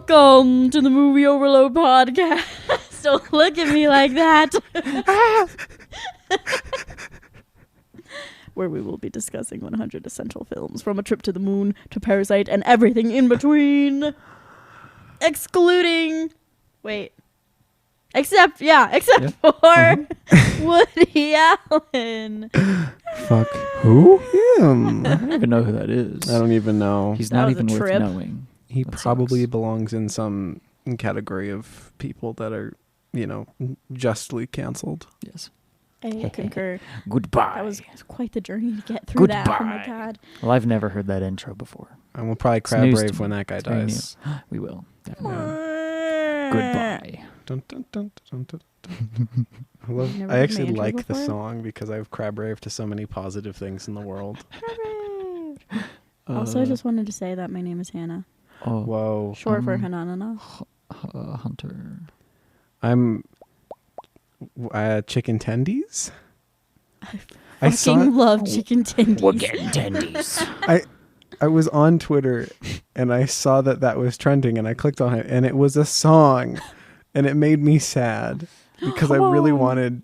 Welcome to the Movie Overload podcast. Don't look at me like that. Where we will be discussing 100 essential films, from A Trip to the Moon to Parasite and everything in between. Except for Woody Allen. Fuck. Who? Him. I don't even know who that is. I don't even know. He's That not was a even worth trip. knowing. He That probably sucks. belongs in some category of people that are, justly canceled. Yes. I concur. Goodbye. That was quite the journey to get through that. Oh my Goodbye. god. Well, I've never heard that intro before. And we'll probably It's crab news to rave when me. that guy It's very dies. We will. Definitely. Yeah. Goodbye. Dun, dun, dun, dun, dun, dun. Never I heard actually the intro like the before? song because I've crab raved to so many positive things in the world. Also, I just wanted to say that my name is Hannah. Oh, Whoa. Short for Hananana. Hunter. I'm chicken tendies. I fucking love chicken tendies. We're getting tendies. I was on Twitter and I saw that was trending and I clicked on it and it was a song and it made me sad because I really wanted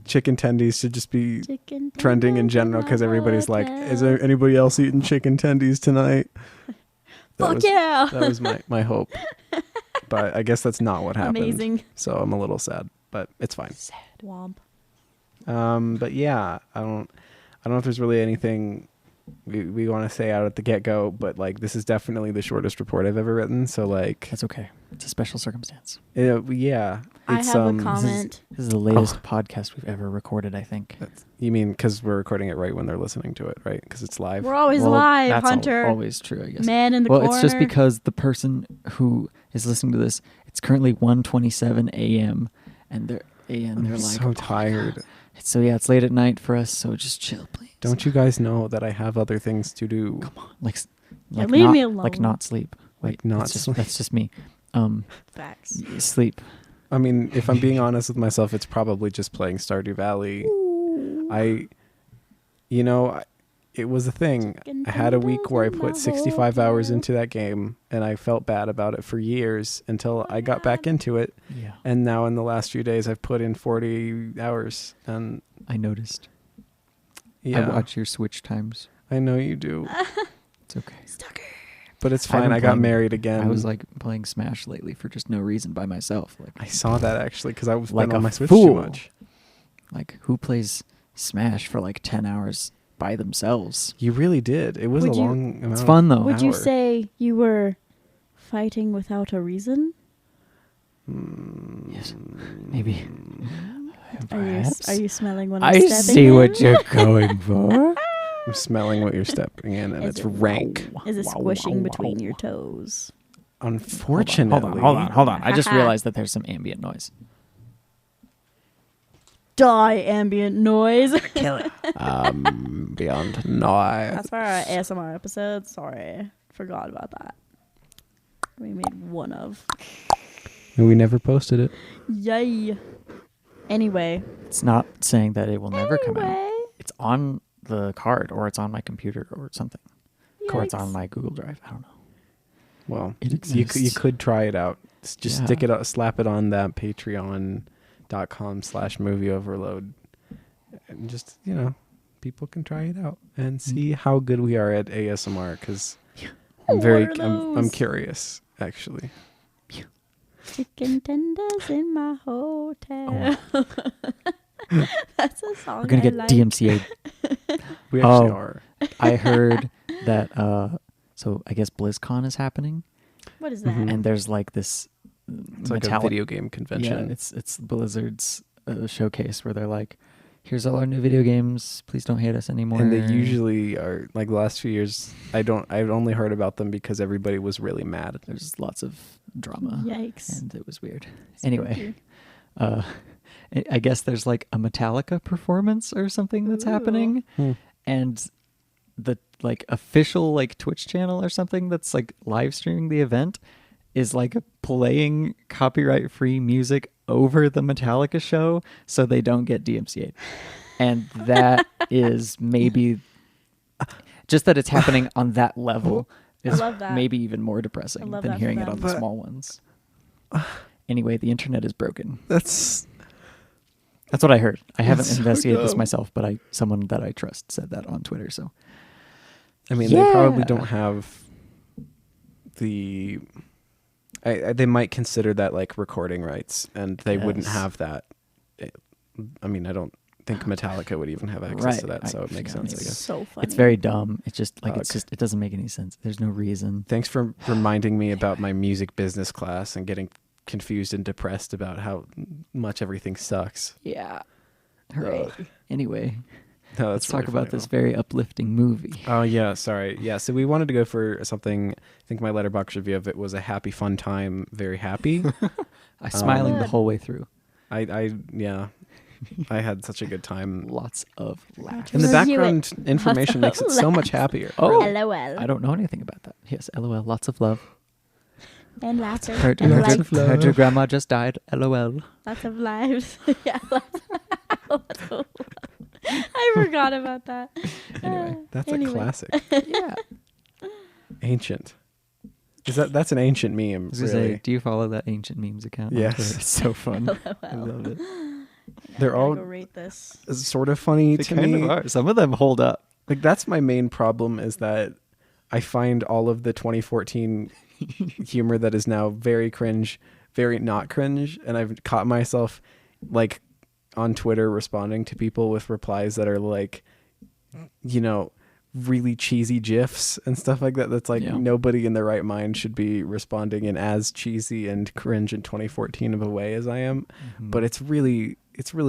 chicken tendies to just be Chicken trending in tenders general my because everybody's like, hotel. is there anybody else eating chicken tendies tonight? Fuck yeah. That was my hope. But I guess that's not what happened. Amazing. So I'm a little sad, but it's fine. Sad. Womp. But yeah, I don't know if there's really anything we want to say out at the get-go, but like this is definitely the shortest report I've ever written, so like That's okay. It's a special circumstance. yeah, I it's have a comment. This is the latest podcast we've ever recorded, I think. you mean because we're recording it right when they're listening to it, right? Because it's live. We're always Well, live, that's Hunter. always true, I guess. Man in the Well, corner. it's just because the person who is listening to this, it's currently 1:27 a.m. and they're I'm like, so tired. So yeah, it's late at night for us, so just chill, please. Don't you guys know that I have other things to do? Come on, like leave not, me alone. like not sleep. Wait, Like not that's just, sleep. that's just me. Facts. Sleep. I mean, if I'm being honest with myself, it's probably just playing Stardew Valley. It was a thing. Chicken I had a week where I tenders in put my 65 hours hotel. into that game, and I felt bad about it for years until I got back into it. Yeah, And now in the last few days, I've put in 40 hours, and I noticed. yeah, I watch your Switch times. I know you do, It's okay. Stalker. but it's I've fine. been I got playing- married again. I was like playing Smash lately for just no reason by myself. Like, I saw that actually because I was Like like on a my Switch fool. too much. like who plays Smash for like 10 hours by themselves? You really did. It was Would a you- long amount. It's fun though. Would you hour. say you were fighting without a reason? Yes, maybe. Are you smelling what I'm I stepping see in? what you're going for. I'm smelling what you're stepping in, and Is it's it rank. Is it squishing between your toes? Unfortunately, Hold on. I just Haha. realized that there's some ambient noise. Die ambient noise. Kill it. beyond noise. That's for our ASMR episode. Sorry. Forgot about that. We made one of. We never posted it. Yay. Anyway. It's not saying that it will never come out. Anyway. It's on the card, or it's on my computer, or something. Or it's on Yikes. my Google Drive. I don't know. Well, It you exists. could try it out. Just Yeah. stick it up, slap it on that patreon.com/movieoverload. And just, people can try it out and see how good we are at ASMR because I'm I'm those? curious, actually. Chicken tenders in my hotel. That's a song We're gonna I get like. DMCA'd. We actually Oh. are. I heard that. So I guess BlizzCon is happening, What is that? Mhm. and there's like this. It's like a video game convention. Yeah, it's Blizzard's showcase where they're like, "Here's all our new video games. Please don't hate us anymore." And they usually are like the last few years. I've only heard about them because everybody was really mad. There's lots of drama. Yikes. And it was weird. Anyway, Spooky. I guess there's like a Metallica performance or something that's Ooh. happening, and the like official like Twitch channel or something that's like live streaming the event is like playing copyright free music over the Metallica show so they don't get DMCA'd. And that is maybe just that it's happening on that level is love that. maybe even more I depressing love than that for hearing it them. on the small ones. Anyway, the internet is broken. That's That's what I heard. I haven't That's so investigated this dumb. myself, but someone that I trust said that on Twitter. So I mean, they probably Yeah. don't have the. They might consider that like recording rights, and they wouldn't Yes. have that. I mean, I don't think Metallica would even have access Right, to that, so it makes sense. I It's guess. so funny. it's very dumb. It's just like Fuck. it doesn't make any sense. There's no reason. Thanks for reminding me about my music business class and getting confused and depressed about how much everything sucks. Yeah. Hooray. Ugh. Anyway, No, let's that's talk really about funny, this very uplifting movie. Oh yeah, sorry. Yeah, so we wanted to go for something. I think my letterbox review of it was a happy, fun time. Very happy. I'm smiling the Good. whole way through. Yeah, I had such a good time. Lots of laughs. And the Review background information makes it so much happier. Oh, LOL. I don't know anything about that. Yes, LOL. Lots of love. And laughter. Heard, and heard, life. of love. heard your grandma just died. LOL. Lots of lives. Yeah, lots of I forgot about that. Anyway, That's Anyway. a classic. Yeah. Ancient. That's an ancient meme. I was gonna Really. say, do you follow that ancient memes account? on Yes. Twitter? It's so fun. I LOL. love it. They're Gotta all go rate this. sort of funny They to kind me. of are. Some of them hold up. Like that's my main problem is that I find all of the 2014 humor that is now very cringe, very not cringe, and I've caught myself like on Twitter responding to people with replies that are like, you know, really cheesy gifs and stuff like that. That's like Yeah. nobody in their right mind should be responding in as cheesy and cringe in 2014 of a way as I am. Mm-hmm. But it's really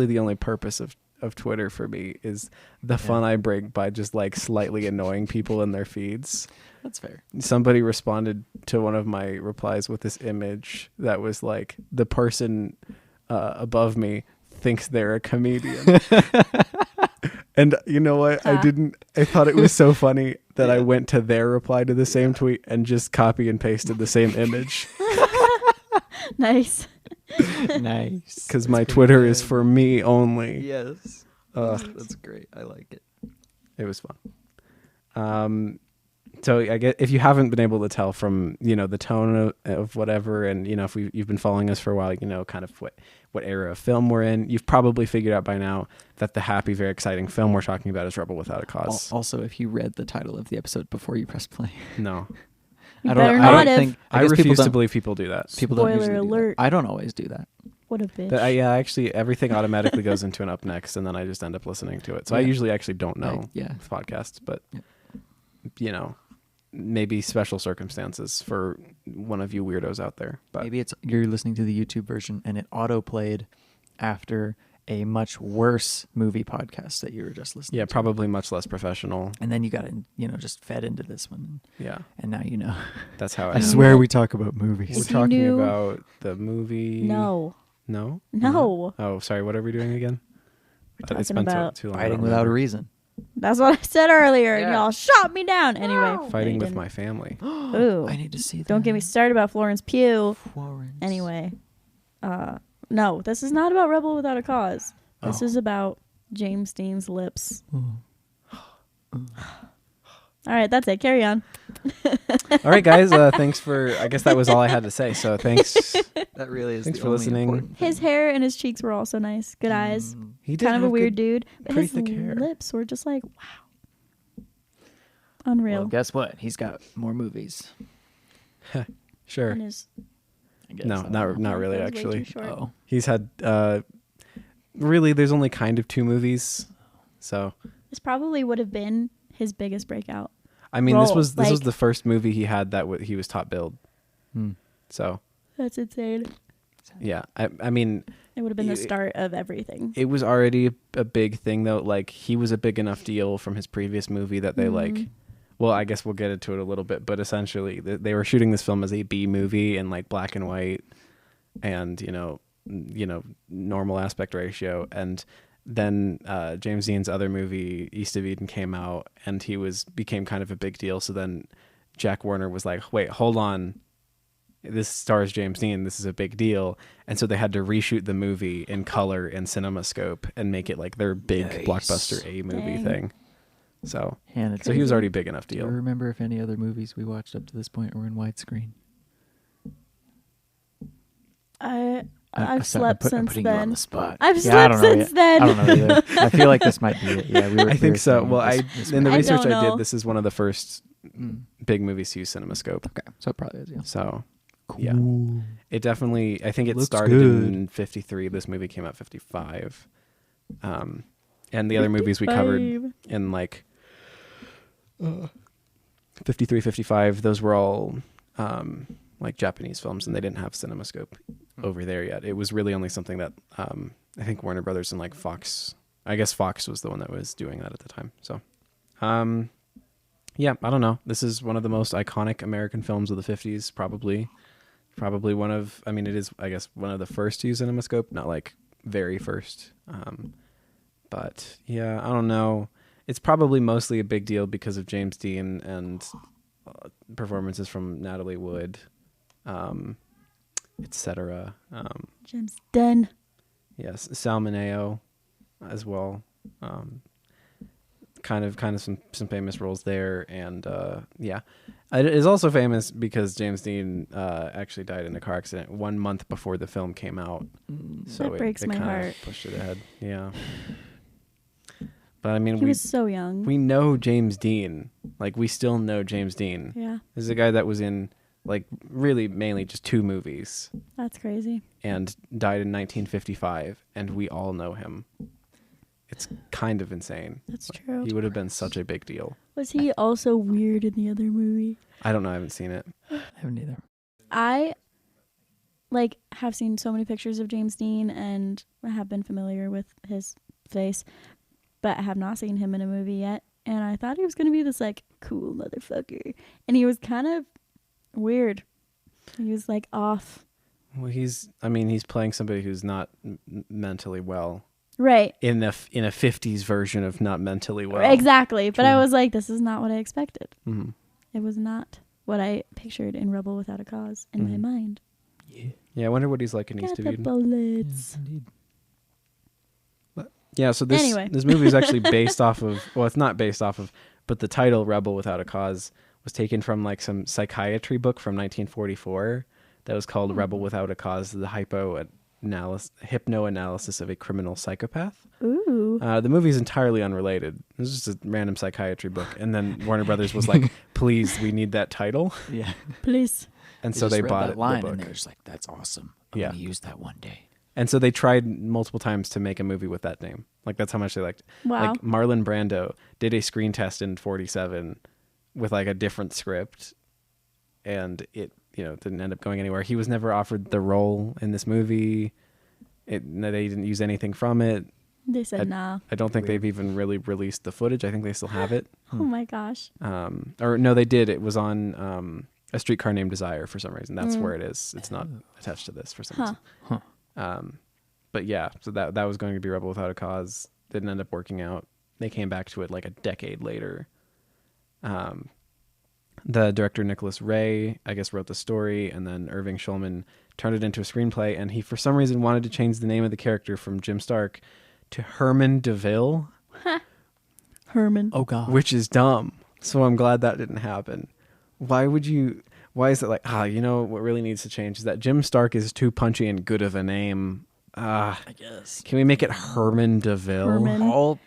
the only purpose of Twitter for me is the fun I bring by just like slightly annoying people in their feeds. That's fair. Somebody responded to one of my replies with this image that was like the person above me thinks they're a comedian. And you know what? I thought it was so funny that I went to their reply to the same tweet and just copy and pasted the same image. Nice. Nice. Because my Twitter is for me only. Yes. That's great. I like it. It was fun. So I get if you haven't been able to tell from the tone of whatever, and if you've been following us for a while, kind of what era of film we're in, you've probably figured out by now that the happy, very exciting film we're talking about is Rebel Without a Cause. Also, if you read the title of the episode before you press play, No, You I better don't. not I don't have. think. I guess people refuse to don't- believe people do that. People don't Spoiler usually do that. alert. I don't always do that. What a bitch. But actually, everything automatically goes into an up next, and then I just end up listening to it. So I Yeah. usually actually don't know Yeah. with podcasts, but Yep. maybe special circumstances for one of you weirdos out there. But Maybe it's you're listening to the YouTube version and it auto played after a much worse movie podcast that you were just listening yeah, to. probably much less professional. And then you got just fed into this one, Yeah, and now you know. that's how I know. swear we talk about We're movies. If you talking knew- about the movie. No. No? No. Oh, sorry. What are we doing again? We're It's talking been about too long. I Fighting don't without a remember. reason. That's what I said earlier, and Yeah. y'all shot me down. Anyway. Fighting no, with you my family. didn't. Ooh. I need to see that. Don't get me started about Florence Pugh. Florence. Anyway. No, this is not about Rebel Without a Cause. This Oh. is about James Dean's lips. Ooh. All right, that's it. Carry on. All right, guys. Thanks for. I guess that was all I had to say. So thanks. That really is. Thanks the for only listening. important His thing. hair and his cheeks were also nice. Good eyes. He did Kind of a have weird good- dude. But pretty his thick hair. lips were just like, wow. Unreal. Well, guess what? He's got more movies. Sure. And his I guess. No, I don't know. not really. that was way Actually, too short. Oh. he's had. Really, there's only kind of 2 movies. So This probably would have been his biggest breakout. I mean, this Role, was like- the first movie he had that he was top billed. Hmm. So That's insane. yeah, I mean, It would have been the You- start of everything. it was already a big thing though. Like he was a big enough deal from his previous movie that they Mm-hmm. like. Well, I guess we'll get into it a little bit, but essentially they were shooting this film as a B movie in like black and white, and normal aspect ratio, and then James Dean's other movie East of Eden came out, and he became kind of a big deal. So then Jack Warner was like, "Wait, hold on, this stars James Dean. This is a big deal," and so they had to reshoot the movie in color and CinemaScope and make it like their big Nice. blockbuster A movie Dang. thing. So And it's so he was Crazy. already big enough Do you deal. remember if any other movies we watched up to this point were in widescreen? I've slept I'm since putting you on then. the spot. I've I slept don't know since yet. then. I don't know either. I feel like this might be it. Yeah, I think so. Well, in the I research don't I know. did, this is one of the first big movies to use CinemaScope. Okay, so it probably is. Yeah. So Cool. yeah, it definitely. I think it Looks started good. in '53. This movie came out '55, and the other movies we covered 55. in like 53, 55. Those were all like Japanese films, and they didn't have CinemaScope over there yet. It was really only something that I think Warner Brothers and like Fox. I guess Fox was the one that was doing that at the time. So, yeah, I don't know. This is one of the most iconic American films of the 50s, probably one of, I mean, it is, I guess, one of the first to use CinemaScope, not like very first. But yeah, I don't know. It's probably mostly a big deal because of James Dean and performances from Natalie Wood, etc. Jim's den. Yes, Sal Mineo as well. Kind of some famous roles there, and yeah, it is also famous because James Dean actually died in a car accident 1 month before the film came out. So That breaks my kinda heart. pushed it ahead. Yeah, but I mean, He was so young. we know James Dean. Like, we still know James Dean. Yeah, This is a guy that was in like really mainly just 2 movies that's crazy. and died in 1955, and we all know him. It's kind of insane. That's true. He would have been such a big deal. Was he also weird in the other movie? I don't know. I haven't seen it. I haven't either. I like have seen so many pictures of James Dean and I have been familiar with his face, but I have not seen him in a movie yet. And I thought he was going to be this like cool motherfucker, and he was kind of weird. He was like off. Well, he's playing somebody who's not mentally well Right. in a 50s version of not mentally well. Exactly. But I True. was like, this is not what I expected. Mhm. It was not what I pictured in Rebel Without a Cause in my Mhm. mind. Yeah, I wonder what he's like in East Got of the Eden. bullets. Indeed. Yeah, so this Anyway. this movie is actually based off of, well, it's not based off of, but the title Rebel Without a Cause was taken from like some psychiatry book from 1944 that was called Rebel Without a Cause: The Hypnoanalysis of a Criminal Psychopath. Ooh. The movie is entirely unrelated. It was just a random psychiatry book, and then Warner Brothers was like, "Please, we need that title," Yeah. Please. and so they bought that it. line, The and book. they're just like, "That's awesome. I'm Yeah. gonna use that one day." And so they tried multiple times to make a movie with that name. Like, that's how much they liked it. Wow. Like, Marlon Brando did a screen test in 47 with like a different script, and it, didn't end up going anywhere. He was never offered the role in this movie. They didn't use anything from it. They said nah. I don't think they've even really released the footage. I think they still have it. Oh my gosh. Or no, they did. It was on A Streetcar Named Desire for some reason. That's where it is. It's not attached to this for some reason. Huh. But yeah, so that was going to be Rebel Without a Cause. Didn't end up working out. They came back to it like a decade later. The director Nicholas Ray, I guess, wrote the story, and then Irving Shulman turned it into a screenplay, and he for some reason wanted to change the name of the character from Jim Stark to Herman DeVille, Herman. Oh God. which is dumb. So I'm glad that didn't happen. Why is it like, what really needs to change is that Jim Stark is too punchy and good of a name. I guess. Can we make it Herman DeVille? Herman. All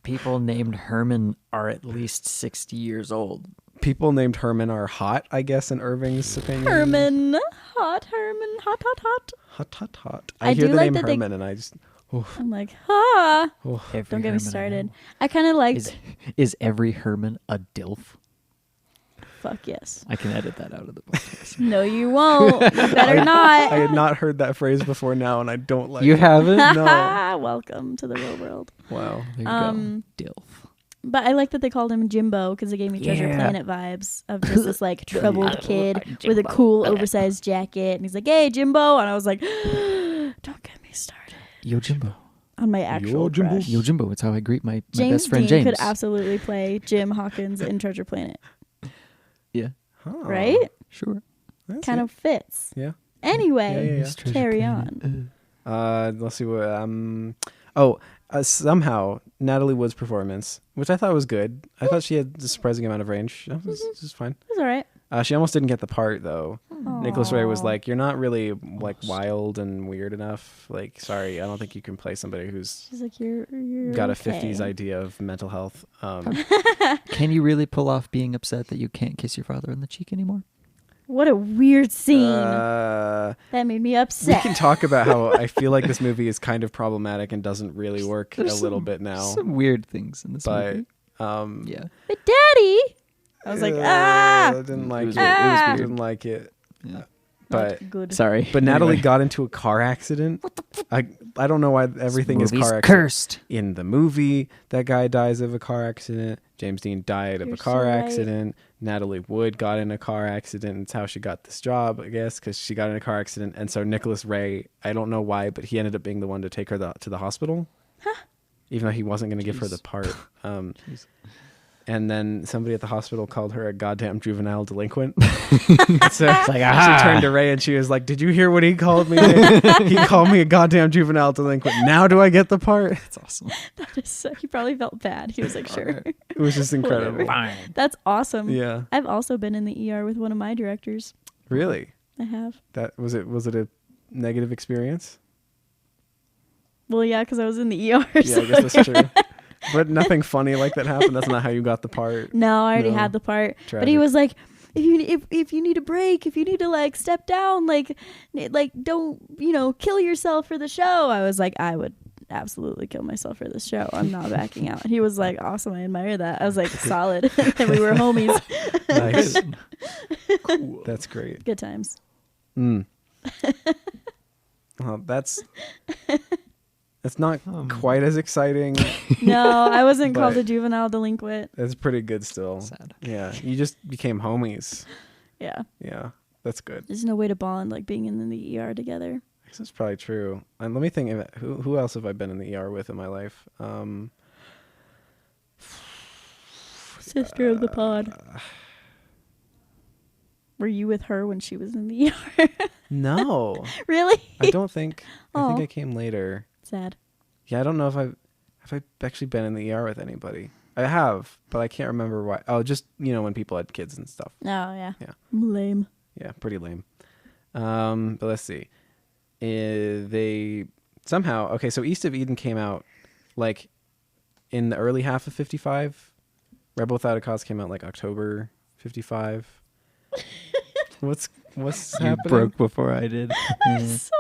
people named Herman are at least 60 years old. People named Herman are hot, I guess, in Irving's opinion. Herman. Hot Herman. Hot, hot, hot. Hot, hot, hot. I I hear do the like name that they- Herman and I just... I'm like, ha. Every Don't get me Herman I started. know. I kind of liked. Is every Herman a DILF? Fuck yes. I can edit that out of the podcast. No, you won't. You better not. I had not heard that phrase before now, and I don't like You it. haven't? No. Welcome to the real world. Wow. There you go. DILF. But I like that they called him Jimbo because it gave me Treasure Yeah. Planet vibes of just this like troubled kid with a Jimbo. cool oversized jacket, and he's like, "Hey, Jimbo," and I was like, "Don't get me started." Yo Jimbo. On my actual Jimbo. crush. Yo Jimbo. It's how I greet my James best friend Dean James. could absolutely play Jim Hawkins in Treasure Planet, Yeah. Huh. right? Sure. That's Kind it. of fits. Yeah. Anyway, Yeah. Miss Treasure carry Planet. on. Let's see what. somehow Natalie Wood's performance, which I thought was good. I thought she had a surprising amount of range. It was fine. It's all right. She almost didn't get the part though. Nicholas Ray was Aw. like, "You're not really like wild and weird enough. Like, sorry, I don't think you can play somebody who's She's like, you're got a okay. 50s idea of mental health." Can you really pull off being upset that you can't kiss your father on the cheek anymore? What a weird scene. Uh, That made me we upset. can talk about how I feel like this movie is kind of problematic and doesn't really work There's a little bit now. Some weird things in this But movie. um, Yeah. But Daddy, I was like, I didn't like was it. weird. It was I weird. didn't like it. Yeah. But good. Sorry. But Natalie Anyway. got into a car accident. I don't know why everything is Movie's car accident. cursed. In the movie, that guy dies of a car accident. James Dean died of You're a car so right. accident. Natalie Wood got in a car accident. It's how she got this job, I guess, because she got in a car accident. And so Nicholas Ray, I don't know why, but he ended up being the one to take her to the hospital. Even though he wasn't going to give her the part. Jeez. And then somebody at the hospital called her a goddamn juvenile delinquent. So like, she turned to Ray and she was like, "Did you hear what he called me? He called me a goddamn juvenile delinquent. Now do I get the part?" That's awesome. That is so, he probably felt bad. He was like, sure. It was just incredible. Fine. That's awesome. Yeah. I've also been in the ER with one of my directors. Really? I have. That was it. Was it a negative experience? Well, yeah, because I was in the ER. Yeah, so I guess that's true. But nothing funny like that happened. That's not how you got the part. No, I already No. had the part. But Tragic. he was like, if you need a break, if you need to like step down, like don't kill yourself for the show. I was like, I would absolutely kill myself for this show. I'm not backing out. He was like, awesome. I admire that. I was like, solid. And we were homies. Nice. Cool. That's great. Good times. Mm. Well, that's not quite as exciting. No, I wasn't called But- a juvenile delinquent. It's pretty good still. Sad. Yeah, you just became homies. Yeah. Yeah, that's good. There's no way to bond like being in the ER together. I guess that's probably true. And let me think of who else have I been in the ER with in my life? Sister of the pod. Were you with her when she was in the ER? No, Really? I don't think. I think Aw. I came later. Sad. Yeah, I don't know if have I actually been in the ER with anybody. I have, but I can't remember why. Oh, just when people had kids and stuff. Oh, yeah. Yeah. Lame. Yeah, pretty lame. But let's see. They somehow okay. So East of Eden came out like in the early half of 55. Rebel Without a Cause came out like October 55. What's You happening? broke before I did. I'm Yeah. sorry.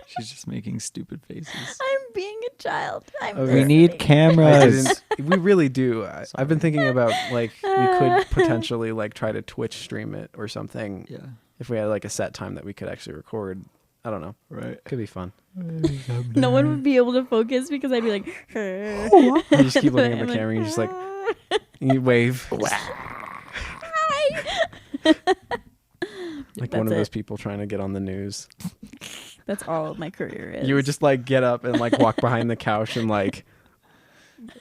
She's just making stupid faces. I'm being a child. I'm Okay. We need listening. I cameras. didn't, we really do. I've been thinking about like we could potentially like try to Twitch stream it or something Yeah. if we had like a set time that we could actually record. I don't know. Right. Could be fun. No one would be able to focus because I'd be like, You just keep looking at the I'm like, camera and you just like you wave. Like one of That's those it. people trying to get on the news. That's all my career is. You would just like get up and like walk behind the couch and like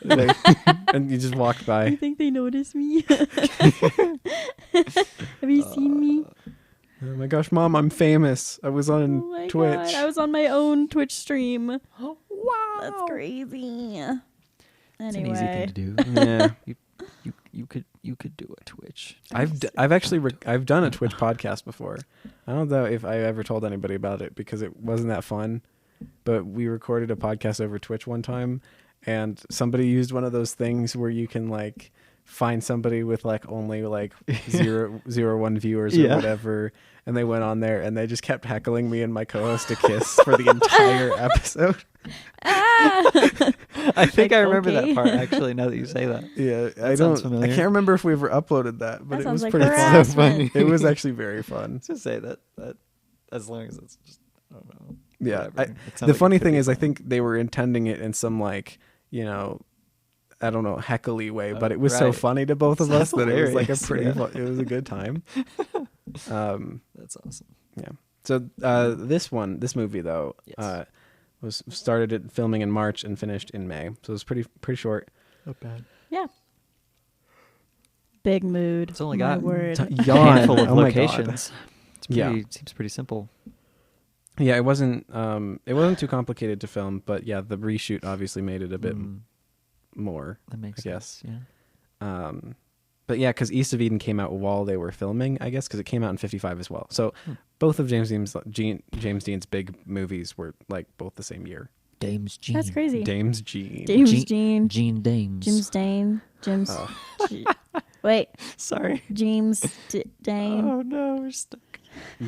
and you just walk I by. think they notice me. Have you seen me? Oh my gosh, Mom, I'm famous. I was on Oh my Twitch. God, I was on my own Twitch stream. Wow. That's crazy. It's Anyway, an easy thing to do. Yeah. You could do a Twitch. I've actually I've done a Twitch podcast before. I don't know if I ever told anybody about it because it wasn't that fun. But we recorded a podcast over Twitch one time, and somebody used one of those things where you can like find somebody with like only like 0.01 viewers or Yeah. whatever, and they went on there and they just kept heckling me and my co-host a kiss for the entire episode. I think Like, I remember okay. that part actually. Now that you say that, Yeah, I sounds don't. familiar. I can't remember if we ever uploaded that, but That it sounds was like pretty fun. harassment. funny. It was actually very fun. just say that as long as it's just I don't know. Yeah, whatever. It sounds the like it funny could thing be is, I fun. think they were intending it in some like I don't know, heckly way, but it was so right. funny to both of us Sounds that it was like a hilarious, pretty. yeah. It was a good time. That's awesome. Yeah. So this movie though, Yes. was started at filming in March and finished in May, so it was pretty short. Not bad. yeah. Big mood. It's only my got word. Yawn. handful of Oh my God. locations. It's Yeah. pretty, seems pretty simple. Yeah, it wasn't too complicated to film, but yeah, the reshoot obviously made it a bit more. That makes sense. sense. Yeah. But yeah, because East of Eden came out while they were filming, I guess, because it came out in '55 as well. So both of James Dean's big movies were like both the same year. Dames Jean. That's crazy. James Dean. James Dean. Jean Dames. James Dane. James. Oh. Wait. Sorry. James Dane. Oh no, we're stuck.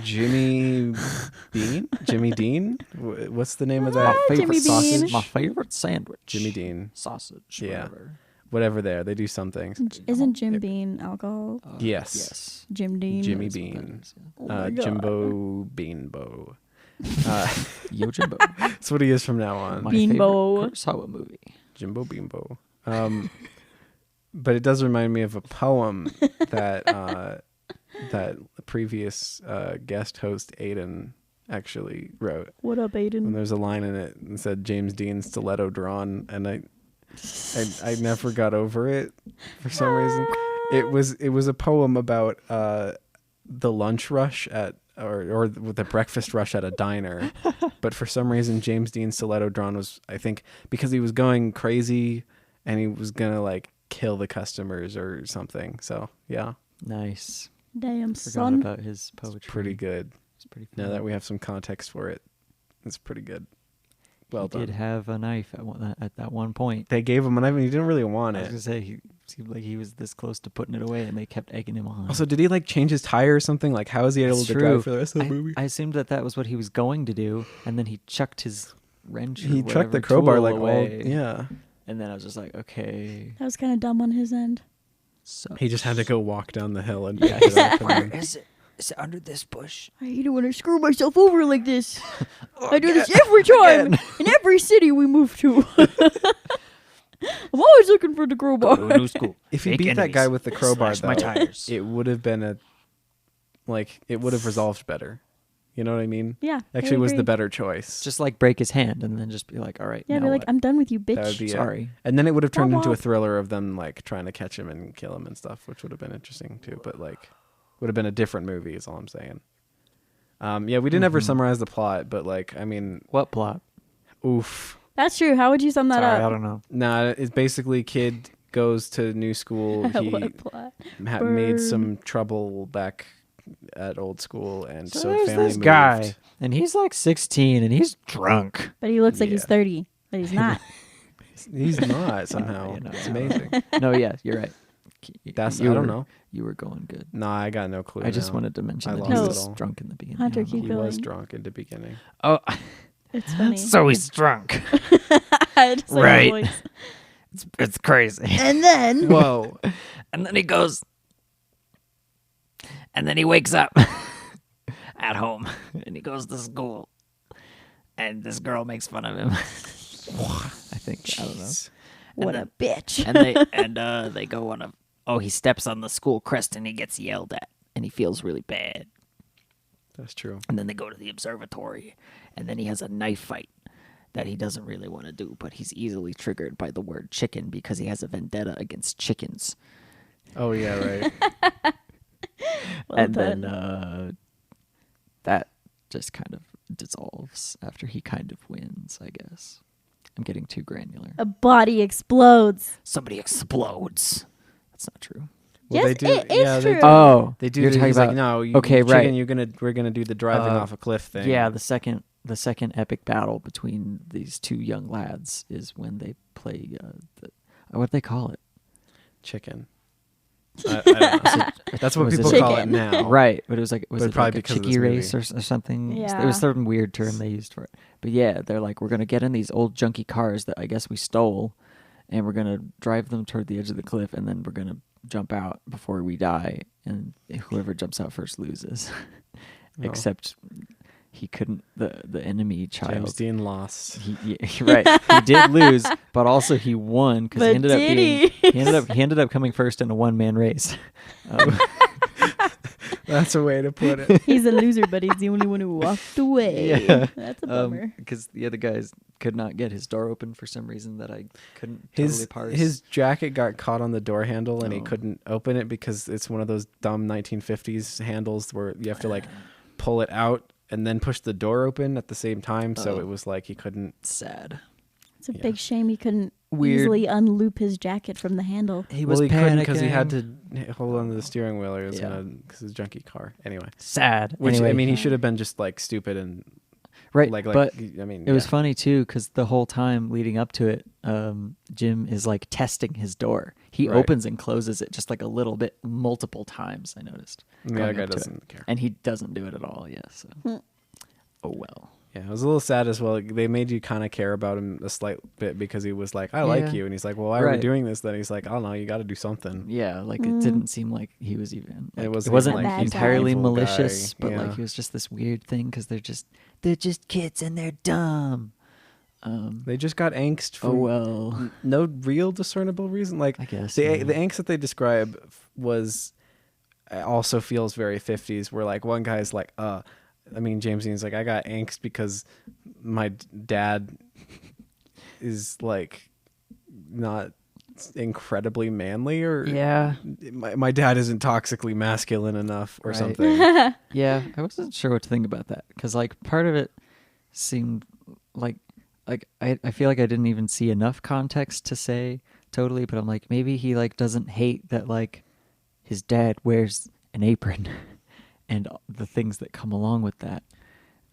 Jimmy Bean? Jimmy Dean? What's the name of that Jimmy favorite Bean. sausage? My favorite sandwich. Jimmy Dean. Sausage. Yeah. Whatever. Whatever there. They do some things. Isn't Jim Bean alcohol? Yes. Yes. Jim Dean. Jimmy That's what that Bean. is, yeah. Oh my God. Jimbo Beanbo. Yo Jimbo. That's what he is from now on. My Beanbo. favorite Kurosawa movie. Jimbo Beanbo. But it does remind me of a poem that that previous guest host Aiden actually wrote. What up, And Aiden? there's a line in it that said James Dean stiletto drawn, and I never got over it for some reason. It was a poem about the lunch rush at or the breakfast rush at a diner, but for some reason James Dean stiletto drawn was, I think, because he was going crazy and he was gonna like kill the customers or something. So yeah, Nice. Damn, Forgot son. about his poetry. it's pretty good. It's pretty Now fun. that we have some context for it, it's pretty good. Well he done. did have a knife at that one point. They gave him a knife and he didn't really want I was it. gonna say he seemed like he was this close to putting it away, and they kept egging him on. Also, did he like change his tire or something? Like, how is he able It's to true. drive for the rest of the I, movie? I assumed that was what he was going to do, and then he chucked his wrench. Or He chucked the whatever crowbar tool like away. all, yeah. And then I was just like, okay. That was kind of dumb on his end. So He just had to go walk down the hill and Yeah, pick it up. Where And then, is it? Is it under this bush? I hate it when I screw myself over like this. I do this every time in every city we move to. I'm always looking for the crowbar. Go to new school. if he Make beat that enemies. guy with the crowbar, Slash my though, tires. it would have been it would have resolved better. You know what I mean? Yeah. I Actually, was the agree. better choice. Just like break his hand and then just be like, all right. Yeah, now be like, what? I'm done with you, bitch. That would be it. Sorry. And then it would have turned Wah, into wah. a thriller of them like trying to catch him and kill him and stuff, which would have been interesting too. But like, would have been a different movie. Is all I'm saying. Yeah, we didn't ever summarize the plot, but like, I mean, What plot? oof. That's true. How would you sum that Sorry, I up? don't know. Nah, it's basically kid goes to new school. He What plot? made Burn. some trouble back at old school, and so, there's family this moved. guy, and he's like 16, and he's drunk. But he looks like he's Yeah. 30, but he's not. He's not somehow. You know, It's yeah. amazing. No, yeah, you're right. That's You I don't were- know. You were going good. Nah, I got no clue. I just now. wanted to mention I that lost he it was all. drunk in the beginning. Hunter, I don't keep He know. was going. drunk in the beginning. Oh, It's funny. so he's drunk. Just like Right. voice. It's crazy. And then Whoa. And then he goes, and then he wakes up at home, and he goes to school, and this girl makes fun of him. I think I don't know. what And a bitch. And they go on a. Oh, he steps on the school crest and he gets yelled at, and he feels really bad. That's true. And then they go to the observatory, and then he has a knife fight that he doesn't really want to do, but he's easily triggered by the word chicken because he has a vendetta against chickens. Oh yeah, right. Well And done. then that just kind of dissolves after he kind of wins, I guess. I'm getting too granular. A body explodes. Somebody explodes. That's not true. Yes, it is They true. do. Oh, They do. You're talking He's about like, no, you, okay, chicken, right. We're gonna do the driving off a cliff thing. Yeah, the second epic battle between these two young lads is when they play what do they call it? chicken. I don't know. That's what Was it people call it chicken? now. Right, but it was But it probably like a because of chicky this race movie. or something? Yeah. It was some weird term they used for it. But yeah, they're like, we're gonna get in these old junky cars that I guess we stole, and we're gonna drive them toward the edge of the cliff, and then we're gonna jump out before we die, and whoever jumps out first loses. Oh. Except he couldn't. The enemy child. James Dean lost. Right, he did lose, but also he won because But he ended up did being. he? He ended up coming first in a one-man race. That's a way to put it. He's a loser, but he's the only one who walked away. Yeah. That's a bummer. Because the other guys could not get his door open for some reason that I couldn't totally parse. His jacket got caught on the door handle and he Oh. couldn't open it because it's one of those dumb 1950s handles where you have to like pull it out and then pushed the door open at the same time. So Oh. it was like he couldn't. Sad. It's a Yeah. big shame he couldn't Weird. easily unloop his jacket from the handle. He Well, was he couldn't because he panicking. had to hold on to the steering wheel. Or he was Yeah. gonna because his junky car. Anyway, Sad. which Anyway, I mean, he should have been just like stupid and right. like. But I mean, it was funny too because the whole time leading up to it, Jim is like testing his door. He Right. opens and closes it just like a little bit, multiple times. I noticed. The going other guy up to it. doesn't care. And he doesn't do it at all. Yeah. So. Hmm. Oh well. Yeah, it was a little sad as well. They made you kind of care about him a slight bit because he was like, "I like Yeah. you," and he's like, "Well, why are we Right. doing this?" Then he's like, "I don't know. You got to do something." Yeah, like Mm. it didn't seem like he was even. Like, It wasn't wasn't even, like, he's an entirely evil guy. malicious, but Yeah. like he was just this weird thing because they're just kids and they're dumb. They just got angst Oh from well, no real discernible reason. Like I guess the yeah. the angst that they describe was also feels very 50s. Where like one guy's like, I mean, James Dean's like, I got angst because my dad is like not incredibly manly, or Yeah, my dad isn't toxically masculine enough, or Right. something. yeah. I wasn't sure what to think about that because like part of it seemed like I feel like I didn't even see enough context to say totally, but I'm like maybe he like doesn't hate that like his dad wears an apron and the things that come along with that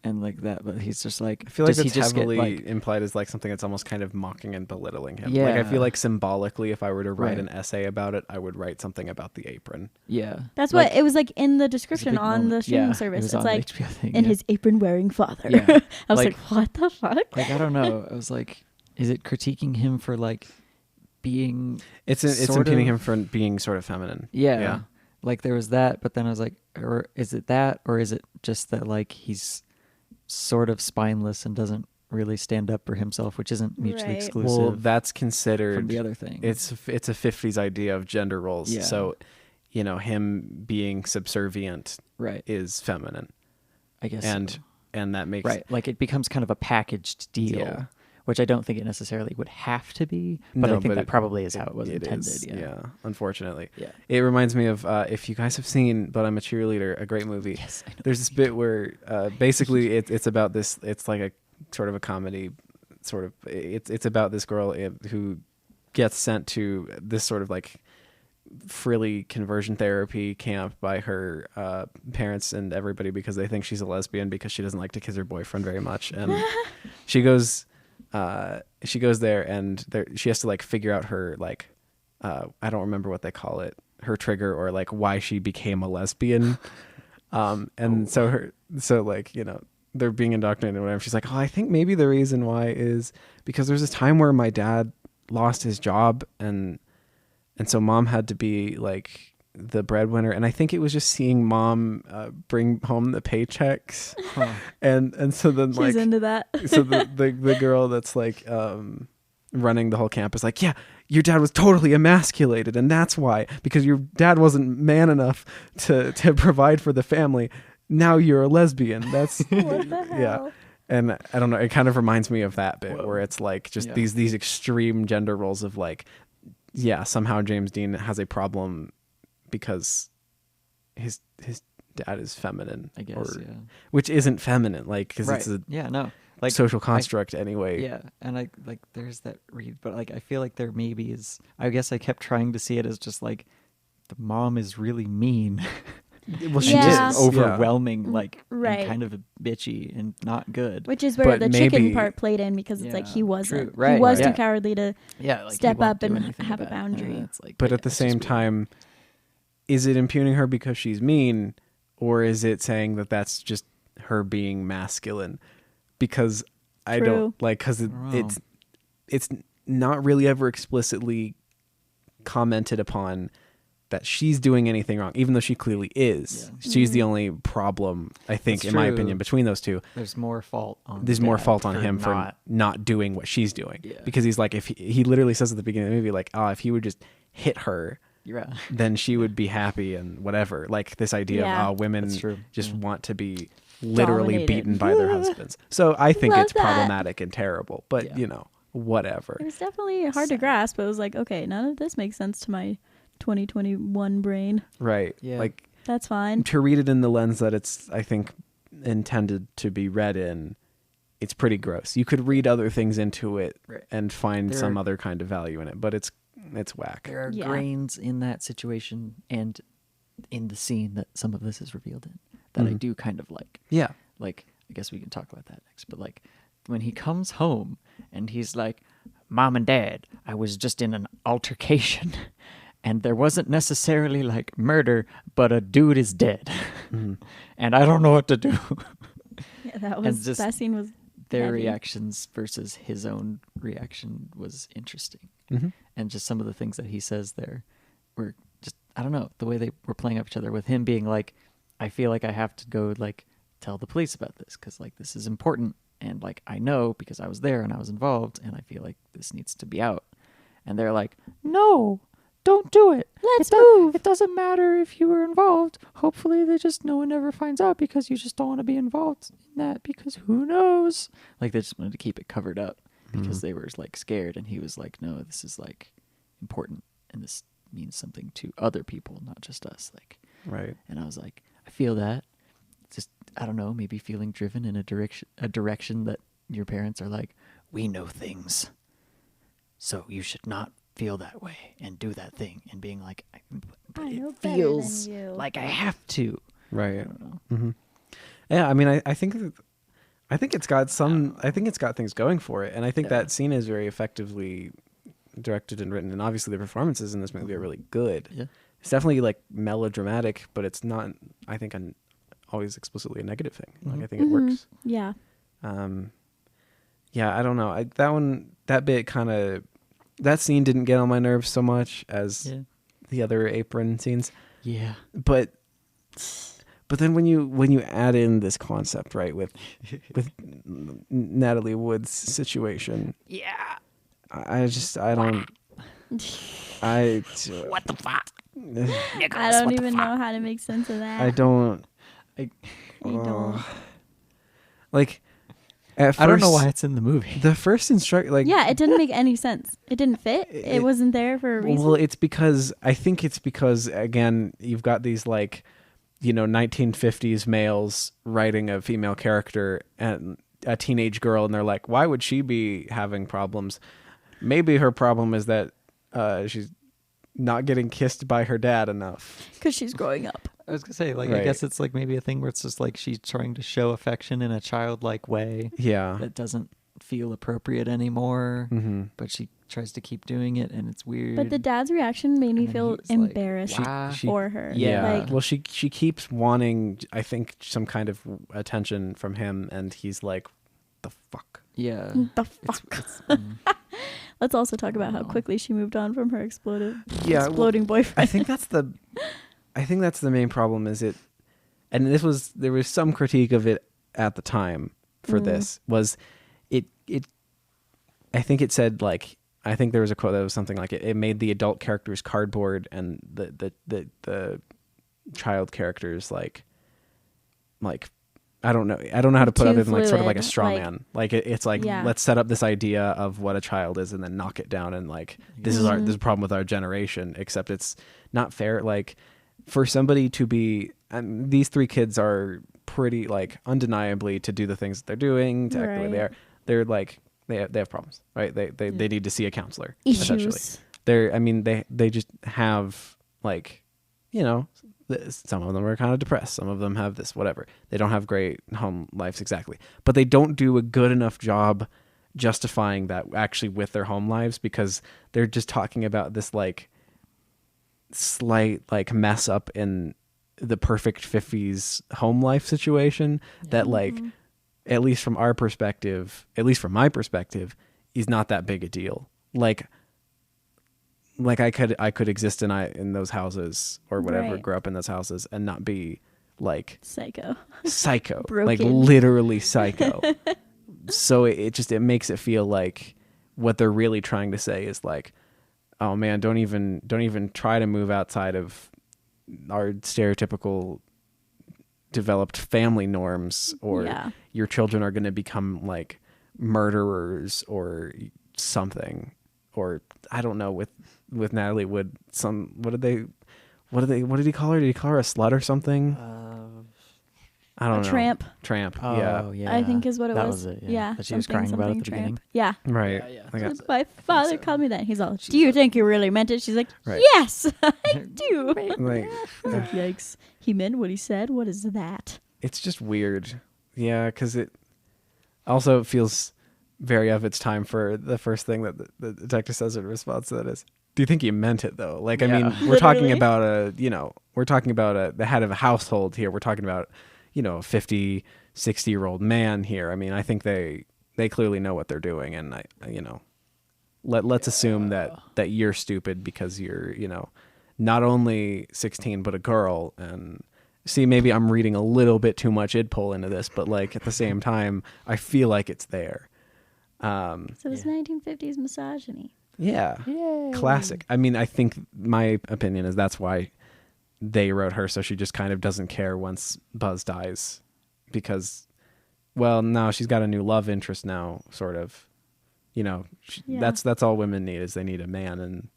and like that, but he's just like I feel like does he it's just heavily get like implied as like something that's almost kind of mocking and belittling him. Yeah. Like I feel like symbolically, if I were to write Right. an essay about it, I would write something about the apron. yeah. That's Like, what it was like in the it was a description big on moment. the streaming Yeah, it service. was It's on like, HBO thing, and yeah. his apron wearing father. Yeah. I was Like- like, what the fuck? Like I don't know. I was like, is it critiquing him for like being It's Sort impugning of. him for being sort of feminine. yeah, Yeah. like there was that, but then I was like, or is it that, or is it just that like he's sort of spineless and doesn't really stand up for himself, which isn't mutually Right. exclusive Well, that's from considered. the other thing. It's a 50s idea of gender roles. Yeah. So, him being subservient right. is feminine, I guess and so. and that makes Right, like it becomes kind of a packaged deal, Yeah. which I don't think it necessarily would have to be, but No, I think but that it- probably is how it was it intended. is, Yeah. unfortunately. Yeah. It reminds me of if you guys have seen "But I'm a Cheerleader," a great movie. Yes, I know. There's this bit where basically it's about this. It's like a sort of a comedy, sort of. It's about this girl who gets sent to this sort of like frilly conversion therapy camp by her parents and everybody because they think she's a lesbian because she doesn't like to kiss her boyfriend very much, and she goes there and she has to like figure out her like I don't remember what they call it, her trigger, or like why she became a lesbian. So they're being indoctrinated and whatever. She's like, oh, I think maybe the reason why is because there's this time where my dad lost his job and so mom had to be like the breadwinner, and I think it was just seeing mom bring home the paychecks. Huh. and so then She's like into that. so the girl that's like running the whole camp is like, yeah, your dad was totally emasculated, and that's why, because your dad wasn't man enough to provide for the family. Now you're a lesbian. That's What the hell? yeah. And I don't know, it kind of reminds me of that bit where it's like just Yeah. these extreme gender roles of like, yeah, somehow James Dean has a problem because his dad is feminine, I guess, yeah. which isn't feminine, like because Right. it's a Yeah, no. Like social construct anyway. Yeah, and I like there's that read, but like I feel like there maybe is. I guess I kept trying to see it as just like the mom is really mean. Well, she Yeah. is overwhelming, like Right. and kind of bitchy and not good. Which is where But the chicken maybe- part played in because it's like Yeah, he wasn't. true. Right, He was right. too cowardly to. Yeah, like step he won't up do and anything have a about it. boundary. It's like, But yeah, at the it's just same weird. time, is it impugning her because she's mean, or is it saying that that's just her being masculine? Because I True. don't like, because I don't know. it's not really ever explicitly commented upon that she's doing anything wrong, even though she clearly is. Yeah. She's the only problem, I think, That's in my true. opinion, between those two. There's more fault on. There's more Dad fault on him for not. not doing what she's doing. Yeah. Because he's like, if he literally says at the beginning of the movie, like, oh, if he would just hit her, Yeah. then she would be happy and whatever. Like this idea Yeah. of women That's true. just Yeah. want to be literally Dominated. beaten by their husbands. So I think Love it's that. problematic and terrible, but Yeah. whatever. It was definitely hard to grasp. But it was like, okay, none of this makes sense to my 2021 brain. Right. Yeah. Like That's fine. to read it in the lens that it's, I think, intended to be read in, it's pretty gross. You could read other things into it Right. and find There some are- other kind of value in it, but it's whack. There are Yeah. grains in that situation and in the scene that some of this is revealed in that I Mhm. do kind of like. Yeah. Like, I guess we can talk about that next. But like, when he comes home and he's like, "Mom and Dad, I was just in an altercation, and there wasn't necessarily like murder, but a dude is dead, Mhm. and I don't know what to do." Yeah, that And was just that scene was Their heavy. reactions versus his own reaction was interesting. Mhm. And just some of the things that he says there were just, I don't know, the way they were playing up each other, with him being like, I feel like I have to go like tell the police about this because like this is important, and like I know because I was there and I was involved, and I feel like this needs to be out. And they're like, "No, don't do it. Let's move." It doesn't matter if you were involved. Hopefully no one ever finds out because you just don't want to be involved in that because who knows?" Like they just wanted to keep it covered up because they were like scared, and he was like, "No, this is like important, and this means something to other people, not just us." Like, Right. and I was like, I feel that. Just, I don't know, maybe feeling driven in a direction that your parents are like, "We know things, so you should not feel that way and do that thing," and being like, but I know it better feels than you." like I have to. I Right. don't know. Mm-hmm. Yeah, I mean, I think it's got some. I think it's got things going for it, and I think Yeah. that scene is very effectively directed and written, and obviously the performances in this movie are really good. Yeah. It's definitely like melodramatic, but it's not. I think always explicitly a negative thing. Like I think it Mhm. works. Yeah. Yeah, I don't know. That bit kind of, that scene didn't get on my nerves so much as Yeah. the other apron scenes. Yeah. But then when you add in this concept, right, with Natalie Wood's situation, Yeah. I don't. What the fuck? I don't even know how to make sense of that. I don't. I don't. Like, at first, I don't know why it's in the movie. the first like, Yeah, it didn't make any sense. It didn't fit. It wasn't there for a reason. well, I think it's because again, you've got these like, 1950s males writing a female character and a teenage girl, and they're like, why would she be having problems? Maybe her problem is that she's not getting kissed by her dad enough. Because she's growing up. I was gonna say, like, Right. I guess it's like maybe a thing where it's just like she's trying to show affection in a childlike way Yeah. that doesn't feel appropriate anymore, Mm-hmm. but she tries to keep doing it, and it's weird. But the dad's reaction made me And then feel he's like, embarrassed "Why?" for her. Yeah. Like, Well, she keeps wanting, I think, some kind of attention from him, and he's like, the fuck? Yeah. the fuck. Let's also talk about how quickly she moved on from her exploding boyfriend. I think that's the main problem, is it, and there was some critique of it at the time for this, was it I think it said, like, I think there was a quote that was something like it made the adult characters cardboard and the child characters like I don't know how to put Too other than like sort of like a fluid, straw like- man. Like it's like, Yeah. let's set up this idea of what a child is and then knock it down, and like this is a problem with our generation, except it's not fair. Like, for somebody to be these three kids are pretty, like, undeniably, to do the things that they're doing, to act the way they Right. are, they're like they have problems, right? They need to see a counselor, essentially. Issues. They just have, like, some of them are kind of depressed, some of them have this, whatever. They don't have great home lives, exactly, but they don't do a good enough job justifying that actually with their home lives, because they're just talking about this like slight like mess up in the perfect 50s home life situation that, like, at least from our perspective, at least from my perspective, is not that big a deal. Like I could exist in those houses or whatever, Right. grow up in those houses and not be like Psycho. psycho, Broken. like literally psycho. So it makes it feel like what they're really trying to say is like, oh man, don't even try to move outside of our stereotypical developed family norms, or Yeah. your children are going to become like murderers or something. Or I don't know, with Natalie Wood, what did he call her? Did he call her a slut or something? I don't know. Tramp. Tramp. Oh, yeah. I think is what it that was. was it. Yeah. That she was crying about at the tramp. beginning. Yeah. Right. Yeah, yeah. Like, My father called me that. He's all, She's do you like- think you really meant it? She's like, Right. yes, I do. like Yikes. He meant what he said. What is that? it's just weird. Yeah, because it also feels very of its time for the first thing that the detective says in response to that is, do you think you meant it though? Like, I Yeah. mean, we're talking Literally. about the head of a household here. We're talking about, a 50, 60-year-old man here. I mean, I think they clearly know what they're doing. And let's assume that you're stupid because you're, not only 16, but a girl. And see, maybe I'm reading a little bit too much id pull into this, but like at the same time, I feel like it's there. So it's 1950s misogyny. Yeah. Classic. I mean, I think my opinion is that's why they wrote her, so she just kind of doesn't care once Buzz dies, because, well, now she's got a new love interest now, sort of. Yeah. That's all women need, is they need a man, and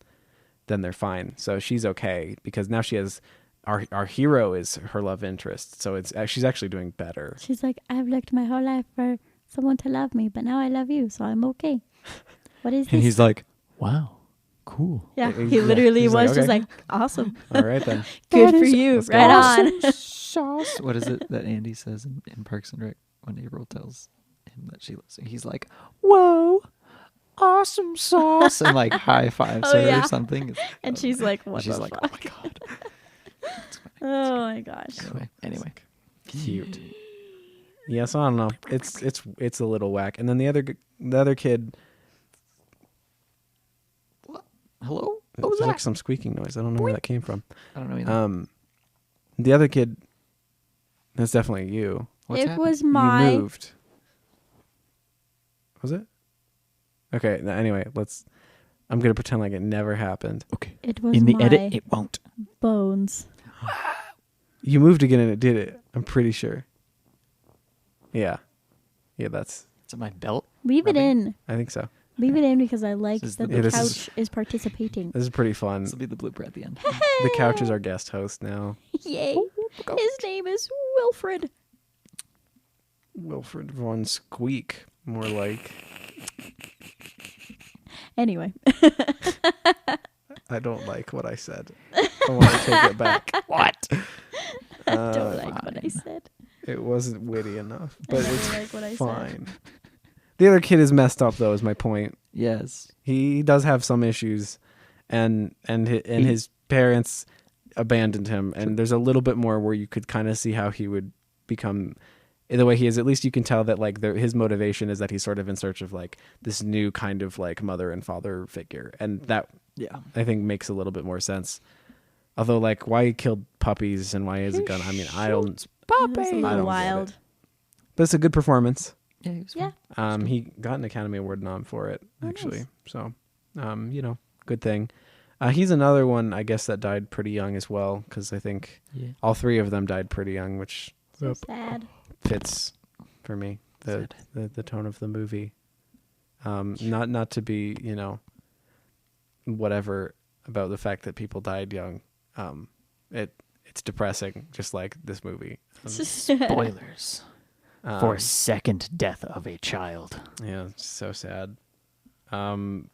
then they're fine. So she's okay because now she has our hero is her love interest, so she's actually doing better. She's like, I've looked my whole life for someone to love me, but now I love you, so I'm okay. What is this? And he's like, wow, cool. yeah, He's- he literally he's was like, just okay. like, awesome. All right then. Good That for is you. Let's go. Right Awesome on. sauce. What is it that Andy says in Parks and Rec when April tells him that she loves him? He's like, whoa, awesome sauce. And like high fives Oh, her yeah. or something. And she's like, what she's the like, fuck? oh my God. Oh my gosh. Anyway. Cute. Yeah, so I don't know. It's a little whack. And then the other kid, Hello? What there's was like that? some squeaking noise. I don't know where that came from. I don't know either. The other kid, that's definitely you. What's it happening? was my. You moved. Was it? Okay. Anyway, I'm gonna pretend like it never happened. Okay. It was In the my edit, it won't. bones. You moved again and it did it. I'm pretty sure. Yeah. Yeah, It's in my belt. Leave it Rubbing. in. I think so. Leave it in because I like This is that the- the this couch is participating. This is pretty fun. This will be the blooper at the end. The couch is our guest host now. Yay. His name is Wilfred. Wilfred Von Squeak, more like. Anyway. I don't like what I said. I want to take it back. What? Don't like what I fine. said. It wasn't witty enough, I but don't it's like what I said. fine. The other kid is messed up, though, is my point. Yes. He does have some issues, and his parents abandoned him. And there's a little bit more where you could kind of see how he would become the way he is. At least you can tell that like his motivation is that he's sort of in search of like this new kind of like mother and father figure, and that Yeah. I think makes a little bit more sense. Although, like, why he killed puppies and why he has a gun, I mean, I don't. It was a I little don't get wild. it. But it's a good performance. Yeah. He was Yeah. fine. He got an Academy Award nom for it, Oh, actually. nice. So, good thing. He's another one, I guess, that died pretty young as well, because I think Yeah. all three of them died pretty young, which So sad. fits for me the tone of the movie. Not to be whatever about the fact that people died young. It's depressing, just like this movie. Spoilers Um, for second death of a child. Yeah, it's so sad. And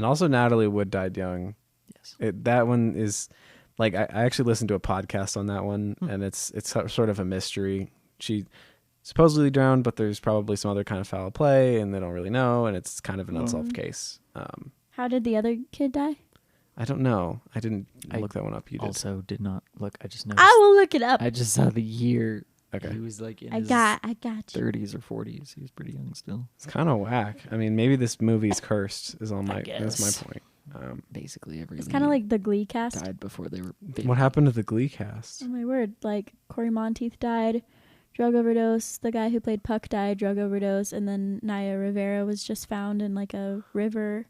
also Natalie Wood died young. Yes. That one is like I actually listened to a podcast on that one, and it's sort of a mystery. She supposedly drowned, but there's probably some other kind of foul play, and they don't really know, and it's kind of an unsolved case. How did the other kid die? I don't know. I didn't I look that one up. You did. Also, did not look. I just noticed. I will look it up. I just saw the year. Okay. He was like in I his got you. 30s or 40s. He was pretty young still. It's kind of whack. I mean, maybe this movie's cursed. Is all my. That's my guess. point. Basically, every It's kind of like the Glee cast. died before they were big. What happened to the Glee cast? Oh my word! Like Corey Monteith died, drug overdose. The guy who played Puck died, drug overdose, and then Naya Rivera was just found in like a river.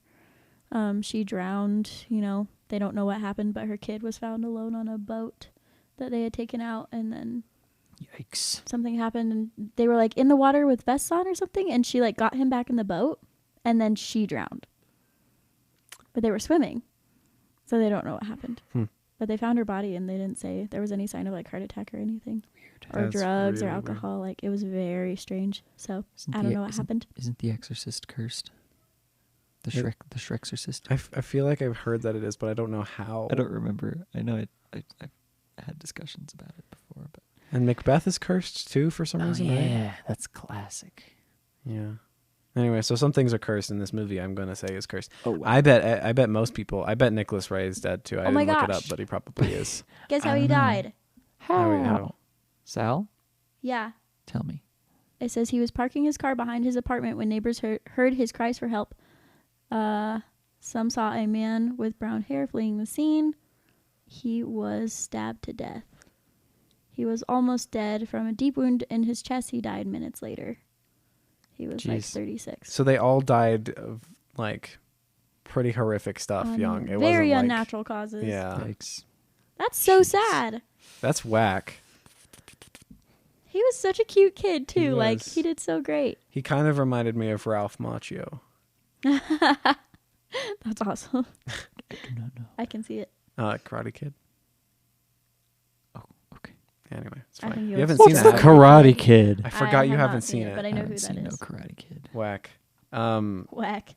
She drowned. They don't know what happened, but her kid was found alone on a boat that they had taken out, and then Yikes! something happened, and they were like in the water with vests on or something, and she like got him back in the boat, and then she drowned. But they were swimming, so they don't know what happened. But they found her body and they didn't say there was any sign of like heart attack or anything. Weird. Or That's drugs or really weird. alcohol. Like it was very strange. So I don't know what happened. Isn't The Exorcist cursed? The Shrexorcist. I feel like I've heard that it is, but I don't know how. I don't remember. I know I've had discussions about it before, but And Macbeth is cursed too for some reason, right? that's classic. Yeah. Anyway, so some things are cursed in this movie. I'm gonna say is cursed. Oh, wow. I bet most people. I bet Nicholas Ray is dead too. I Oh my didn't look it gosh. up, but he probably is. Guess I how he don't know. died? How? Sal, Yeah. tell me. It says he was parking his car behind his apartment when neighbors heard his cries for help. Some saw a man with brown hair fleeing the scene. He was stabbed to death. He was almost dead from a deep wound in his chest. He died minutes later. He was like Jeez. 36. So they all died of like pretty horrific stuff young. It Very wasn't unnatural causes. Yeah, Yikes. That's so Jeez. sad. that's whack. He was such a cute kid too. He Like was. he did so great. He kind of reminded me of Ralph Macchio. That's awesome. I do not know. I can see it. Karate Kid. Oh, okay. Anyway, it's I fine. think You you'll haven't see seen it. that. Karate Kid? I forgot you have haven't not seen it. but I know who haven't that seen is. No Karate Kid. Whack. Whack.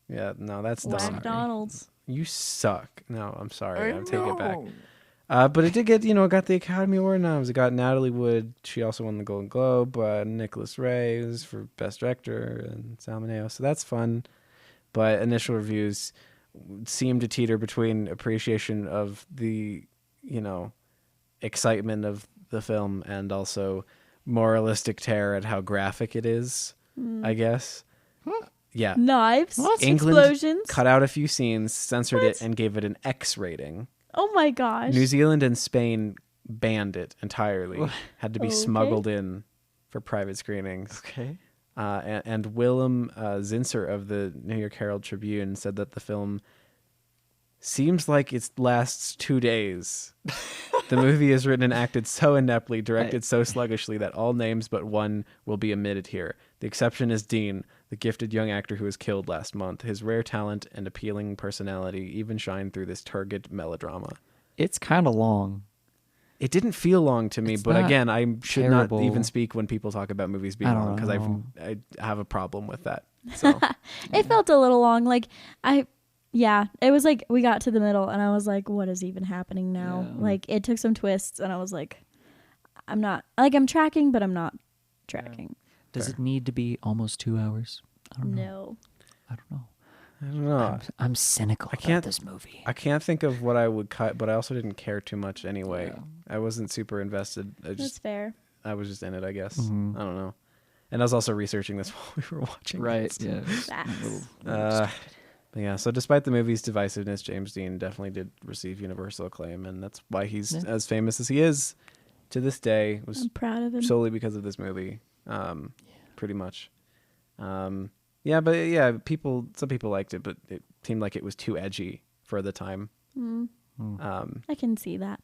Yeah, no, that's Whack dumb. Donalds. You suck. No, I'm sorry. I'll take it back. But it did get, it got the Academy Award noms. It got Natalie Wood. She also won the Golden Globe. Nicholas Ray was for Best Director and Sal Mineo. So that's fun. But initial reviews seem to teeter between appreciation of the, excitement of the film and also moralistic terror at how graphic it is, I guess. Yeah. Knives. England Explosions. cut out a few scenes, censored What? it, and gave it an X rating. Oh my gosh. New Zealand and Spain banned it entirely. Had to be Okay. smuggled in for private screenings. Okay. And Willem Zinser of the New York Herald Tribune said that the film seems like it lasts 2 days. The movie is written and acted so ineptly, directed so sluggishly that all names but one will be omitted here. The exception is Dean, the gifted young actor who was killed last month. His rare talent and appealing personality even shine through this turgid melodrama. It's kind of long. It didn't feel long to me, It's but not again, I should terrible. not even speak when people talk about movies being I don't long because know. I have a problem with that. So It felt a little long. Like it was like we got to the middle and I was like, what is even happening now? Yeah. Like it took some twists and I was like, I'm tracking, but I'm not tracking. Does Fair. it need to be almost 2 hours? I don't know. No. I don't know. I don't know. I'm cynical I can't- about this movie. I can't think of what I would cut, but I also didn't care too much anyway. Yeah. I wasn't super invested. That's fair. I was just in it, I guess. Mhm. I don't know. And I was also researching this while we were watching. Right. it. Yeah. Facts. But yeah, so despite the movie's divisiveness, James Dean definitely did receive universal acclaim, and that's why he's Yeah. as famous as he is to this day. Was I'm proud of him. solely because of this movie, pretty much. Some people liked it, but it seemed like it was too edgy for the time. I can see that.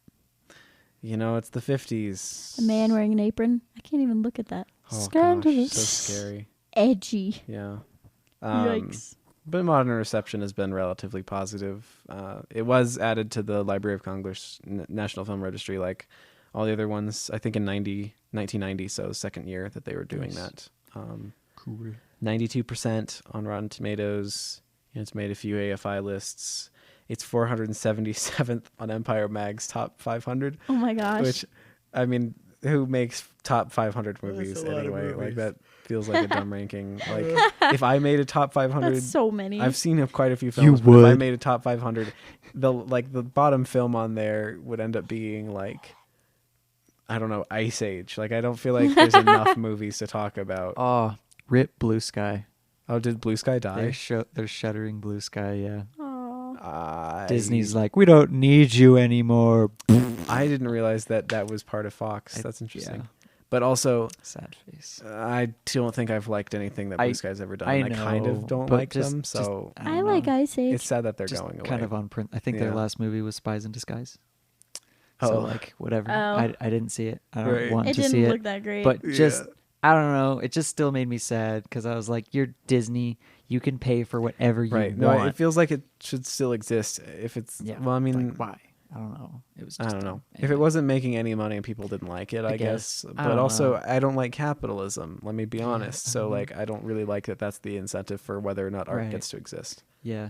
It's the 50s. A man wearing an apron. I can't even look at that. Oh, gosh, Scandalous. so scary. Edgy. Yeah. Yikes. But modern reception has been relatively positive. It was added to the Library of Congress National Film Registry, like all the other ones, I think in 1990, so second year that they were doing Nice. that. Cool. 92% on Rotten Tomatoes. It's made a few AFI lists. It's 477th on Empire Mag's top 500, Oh my gosh. which, I mean, who makes top 500 movies a lot of anyway? Like movies. that feels like a dumb ranking. Like if I made a top 500, That's so many. I've seen quite a few films. You but if I would. made a top 500, the bottom film on there would end up being like, I don't know, Ice Age. Like I don't feel like there's enough movies to talk about. Oh, rip Blue Sky. Oh, did Blue Sky die? They're shuttering Blue Sky. Yeah. Aw. Disney's like, we don't need you anymore. I didn't realize that was part of Fox. That's interesting. Yeah. But also, Sad face. I don't think I've liked anything that Blue Sky's ever done. I I kind know, of don't but like them, so don't I like know. Ice Age. it's sad that they're Just going away. kind of on print. I think their Yeah. last movie was Spies in Disguise. Oh. So like whatever. Oh. I didn't see it. I don't Right. want It to didn't see look it. that great. But just Yeah. I don't know. It just still made me sad because I was like, "You're Disney. You can pay for whatever you Right. want." No, it feels like it should still exist. If it's Yeah. well, I mean, Like, why? I don't know. It was. I Just don't know. dumb. If it Anyway. wasn't making any money and people didn't like it, I guess. I But don't also, know. I don't like capitalism. Let me be honest. So, mhm. like, I don't really like that. That's the incentive for whether or not art Right. gets to exist. Yeah.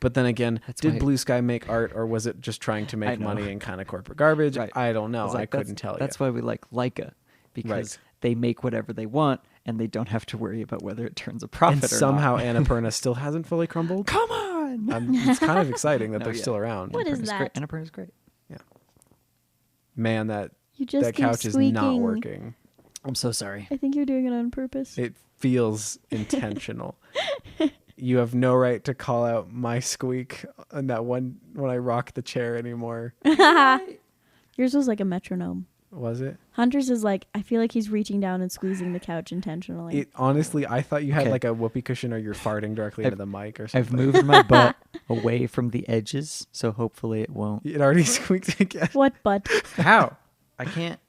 But then again, That's did why- Blue Sky make art, or was it just trying to I make know. money and kind of corporate garbage? Right. I don't know. It's I like, couldn't tell you. That's why we like Leica, because Right. they make whatever they want and they don't have to worry about whether it turns a profit And or somehow not. Annapurna still hasn't fully crumbled. Come on. It's kind of exciting that No, they're yeah. still around. What is Annapurna's that? Great. Annapurna's great. Man, that You just that keep couch squeaking. is not working. I'm so sorry. I think you're doing it on purpose. It feels intentional. You have no right to call out my squeak on that one when I rock the chair anymore. Yours was like a metronome. Was it? Hunter's is like, I feel like he's reaching down and squeezing the couch intentionally. It honestly, I thought you had Okay. like a whoopee cushion, or you're farting directly into the mic or something. I've moved my butt away from the edges, so hopefully it won't. It already squeaked again. What butt? How? I can't.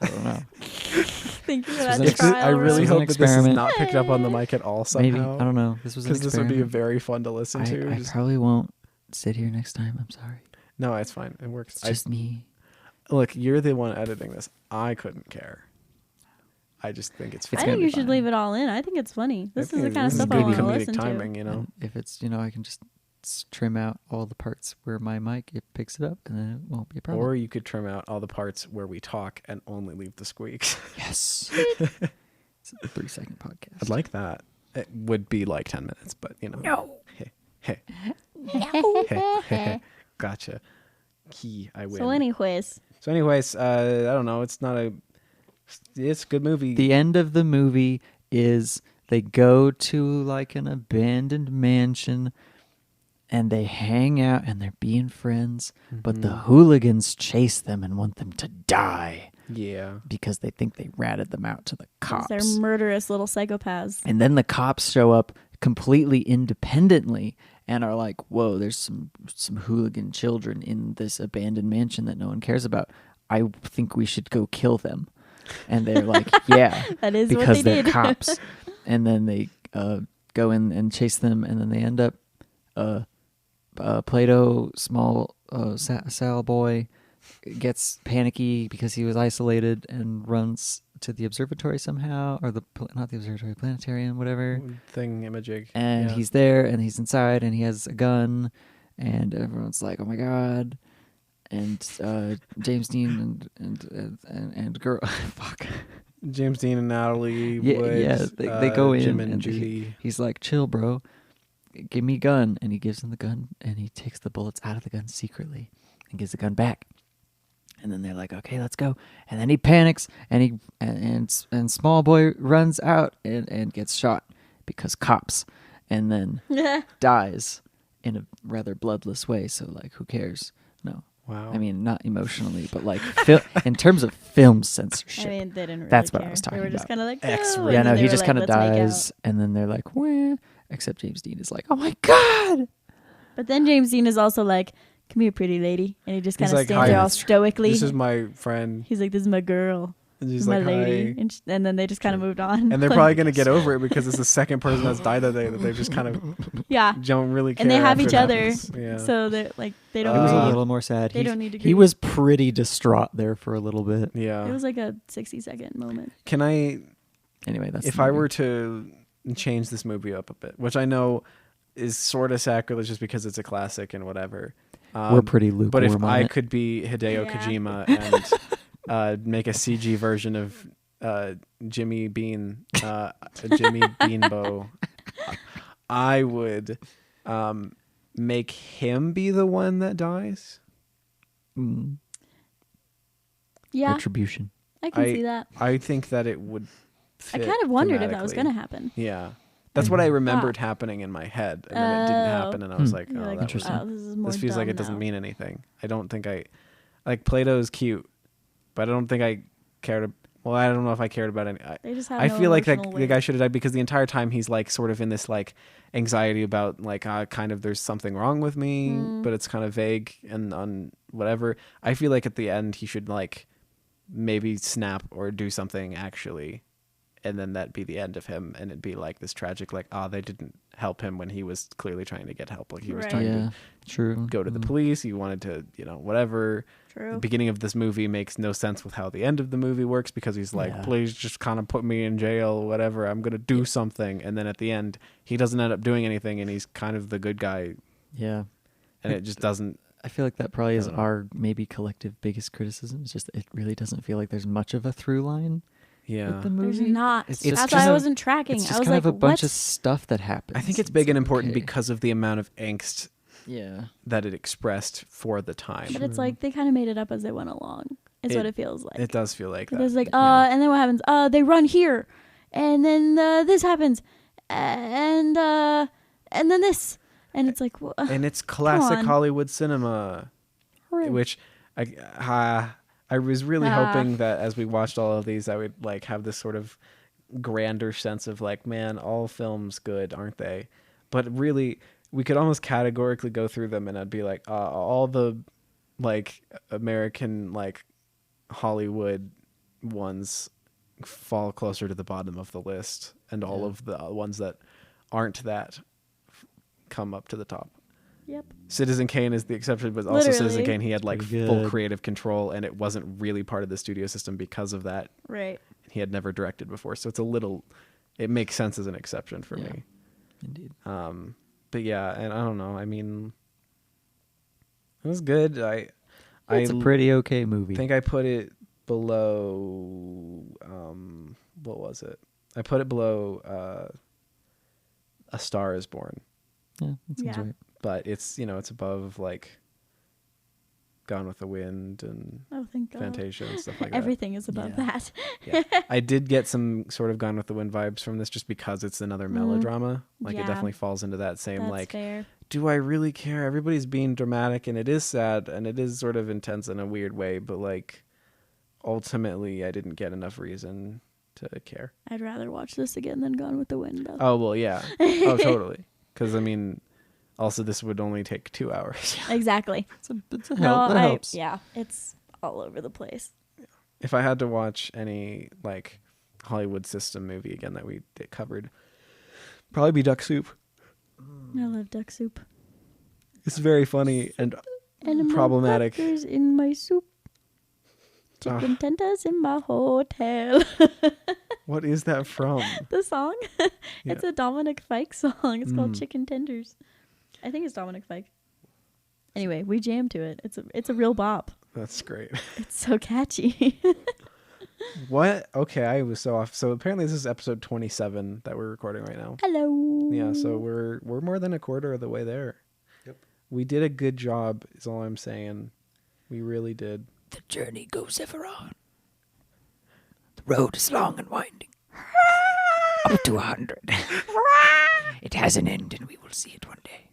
I don't know. Thank you for This that was an trial. I really was run. an hope that this is experiment. not picked up on the mic at all somehow. Maybe. I don't know. This was an Because this would be experiment. very fun to listen to. I probably won't sit here next time. I'm sorry. No, it's fine. It works. It's just me. Look, you're the one editing this. I couldn't care. I just think it's It's I funny. gonna think be you should fine. leave it all in. I think it's funny. This is the kind of this stuff good I want to comedic listen timing, to. you know. And if it's, I can just trim out all the parts where my mic it picks it up, and then it won't be a problem. Or you could trim out all the parts where we talk and only leave the squeaks. Yes. It's a 3-second podcast. I'd like that. It would be like 10 minutes, but No. Hey. Gotcha. Key, I win. So anyways, I don't know. It's a good movie. The end of the movie is they go to like an abandoned mansion and they hang out and they're being friends, but the hooligans chase them and want them to die Yeah. because they think they ratted them out to the 'cause cops. they're murderous little psychopaths. And then the cops show up completely independently and are like, whoa, there's some hooligan children in this abandoned mansion that no one cares about. I think we should go kill them. And they're like, yeah, That is what because they they're did. cops. And then they go in and chase them, and then they end up Plato, small Sal boy, gets panicky because he was isolated and runs to the observatory somehow, or not the observatory, planetarium, whatever. Thingamajig. And Yeah. he's there, and he's inside, and he has a gun, and everyone's like, "Oh my god!" And James Dean and girl, fuck, James Dean and Natalie yeah, Wood. yeah, they go in, Jim and and Judy. he's like, "Chill, bro, give me a gun," and he gives him the gun, and he takes the bullets out of the gun secretly, and gives the gun back. And then they're like, "Okay, let's go." And then he panics, and and small boy runs out and gets shot because cops, and then dies in a rather bloodless way. So like, who cares? No, Wow. I mean, not emotionally, but like in terms of film censorship. I mean, they didn't really That's what I care. was talking They were just about. kind of like, X-ray. "Oh," Yeah, and no, then they he were just like, kind of "Let's make dies, out." and then they're like, "Wah." Except James Dean is like, "Oh my god!" But then James Dean is also like, "Come here, pretty lady," and he just He's kind of like, stands "Hi, there all stoically. This is my friend. He's like, "This is my girl, And this she's is my like, lady," hi. and then they just kind of moved on. And they're Like, probably going to get over it because it's the second person that's died that day that they've just kind of yeah. don't really care. And they have after each it other, happens. Yeah. so they're like, they It don't. was a really- little more sad. They don't need to He grieve. was pretty distraught there for a little bit. Yeah. It was like a 60-second moment. Can I, Anyway, that's if the I movie. were to change this movie up a bit, which I know is sort of sacrilegious because it's a classic and whatever. We're pretty lukewarm. But if on I it. could be Hideo Yeah. Kojima and make a CG version of Jimmy Bean, Jimmy Beanbo, I would make him be the one that dies. Mm, Yeah, retribution. I can see that. I think that it would I fit kind of wondered if that was thematically. going to happen. Yeah. That's what I Mhm. remembered happening in my head, and then it didn't Oh. happen, and I was Hmm. like, You're "Oh, like, that was, Interesting. "Oh, this is more this feels like dumb it doesn't now." mean anything." I don't think I like Plato's cute, but I don't think I cared. Well, I don't know if I cared about any. They just have I no feel like emotional the weight. guy should have died because the entire time he's like sort of in this like anxiety about like kind of there's something wrong with me, Mm. but it's kind of vague and on whatever. I feel like at the end he should like maybe snap or do something actually, and then that'd be the end of him, and it'd be like this tragic like they didn't help him when he was clearly trying to get help. Like he was Right. trying Yeah, to true. go to the police. He wanted to, whatever. The True. beginning of this movie makes no sense with how the end of the movie works because he's like, Yeah. please just kind of put me in jail, whatever. I'm going to do something. And then at the end, he doesn't end up doing anything and he's kind of the good guy. Yeah. And it just doesn't. I feel like that probably is I don't know. our maybe collective biggest criticism. It's just it really doesn't feel like there's much of a through line Yeah. with the There's movie. not. It's That's just why kind I of- wasn't tracking. It's I just was kind like, of a bunch what? of stuff that happens. I think it's big and important okay. because of the amount of angst Yeah. that it expressed for the time. But it's like they kind of made it up as they went along. Is what it feels like. It does feel like that. There's like, yeah. and then what happens? They run here, and then this happens, and then this, and it's like, And it's classic on. Hollywood cinema, which I was really hoping that as we watched all of these, I would like have this sort of grander sense of like, man, all films good, aren't they? But really, we could almost categorically go through them, and I'd be like, all the like American like Hollywood ones fall closer to the bottom of the list, and all Yeah. of the ones that aren't that come up to the top. yep. Citizen Kane is the exception, but also Citizen Literally. Kane, he had like Pretty full good. creative control, and it wasn't really part of the studio system because of that. Right. He had never directed before, so it makes sense as an exception for Yeah. me. Indeed. But yeah, and I don't know. I mean, it was good. It's a pretty okay movie. I think I put it below. What was it? I put it below A Star Is Born, Yeah, that seems Yeah. right. but it's it's above like Gone with the Wind and Oh, thank God. Fantasia and stuff like that. Everything is above Yeah. that. Yeah. I did get some sort of Gone with the Wind vibes from this just because it's another melodrama. Like it Yeah. definitely falls into that same That's like, fair. do I really care? Everybody's being dramatic and it is sad and it is sort of intense in a weird way, but like ultimately I didn't get enough reason to care. I'd rather watch this again than Gone with the Wind, though. Oh, well, yeah. Oh, totally. Because I mean, also this would only take 2 hours. Exactly. It's a No, help. That helps. yeah, it's all over the place. If I had to watch any like Hollywood system movie again that we covered, probably be Duck Soup. I love duck soup. It's very funny and And problematic. My burgers in my soup. Chicken Ah. tenders in my hotel. What is that from? The song? It's Yeah. a Dominic Fike song. It's called Mm. Chicken Tenders. I think it's Dominic Fike. Anyway, we jammed to it. It's a real bop. That's great. It's so catchy. What? Okay, I was so off. So apparently this is episode 27 that we're recording right now. Hello. Yeah, so we're more than a quarter of the way there. Yep. We did a good job, is all I'm saying. We really did. The journey goes ever on. The road is long and winding. Up to 100. It has an end and we will see it one day.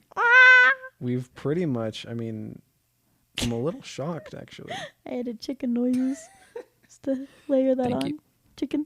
We've pretty much, I mean, I'm a little shocked actually. I added chicken noises just to layer that Thank on. you. Chicken.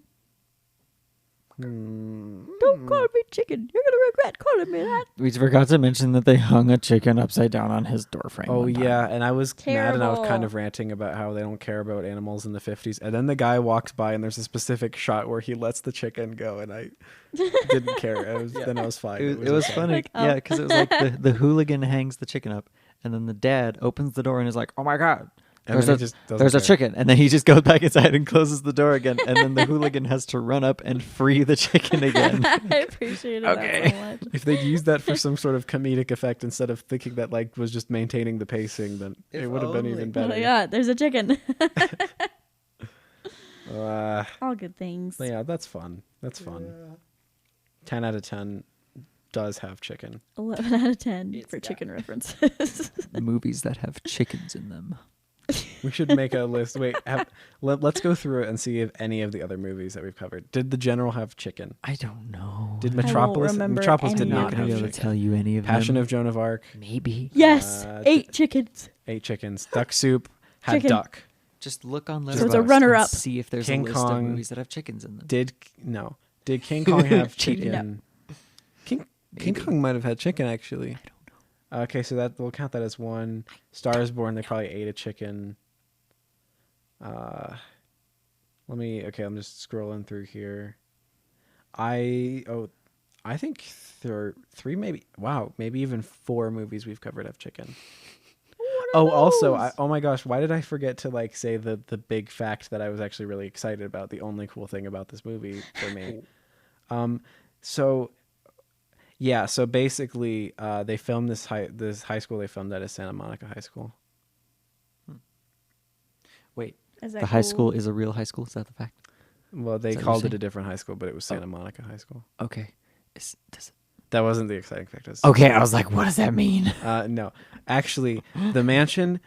Hmm. Don't call me chicken. You're gonna regret calling me that. We forgot to mention that they hung a chicken upside down on his doorframe. Oh one time. yeah, and I was mad and I was kind Terrible. of ranting about how they don't care about animals in the 50s. And then the guy walks by and there's a specific shot where he lets the chicken go and I didn't care. Then I was fine. It was okay. funny. Like, oh. Yeah, because it was like the hooligan hangs the chicken up, and then the dad opens the door and is like, "Oh my god, And there's then a he just doesn't there's a care. chicken," and then he just goes back inside and closes the door again, and then the hooligan has to run up and free the chicken again. I appreciated Okay. that so much. If they'd used that for some sort of comedic effect instead of thinking that like was just maintaining the pacing, then If it would have been only. even Oh better. my god, there's a chicken. Uh, All good things. yeah, that's fun. That's fun. 10 out of 10 does have chicken. 11 out of 10 It's for got- chicken references. Movies that have chickens in them. We should make a list. Wait, let's go through it and see if any of the other movies that we've covered. Did The General have chicken? I don't know. Did I won't Metropolis? remember Metropolis any did of not not gonna have be able chicken. to tell you any of Passion them. of Joan of Arc, Maybe. Yes, 8 chickens. 8 chickens. Duck Soup had Chicken. duck. Just look on So it's a Letterboxd runner-up. and see if there's King a list Kong of movies that have chickens in them. Did King Kong have Cheating. chicken? King Maybe. Kong might have had chicken actually. I don't know. Okay, so that we'll count that as one. Stars Born, they probably ate a chicken. I'm just scrolling through here. I I think three, maybe. Wow, maybe even 4 movies we've covered have chicken. Oh, also, oh my gosh, why did I forget to like say the big fact that I was actually really excited about? The only cool thing about this movie for me. So yeah, so basically, they filmed this high school. They filmed at is Santa Monica High School. Wait, Is that the high cool? school is a real high school? Is that the fact? Well, they Is that what called you're it a saying? different high school, but it was Santa Monica High School. Okay. That wasn't the exciting fact. Okay, I was like, what does that mean? No, actually, the mansion,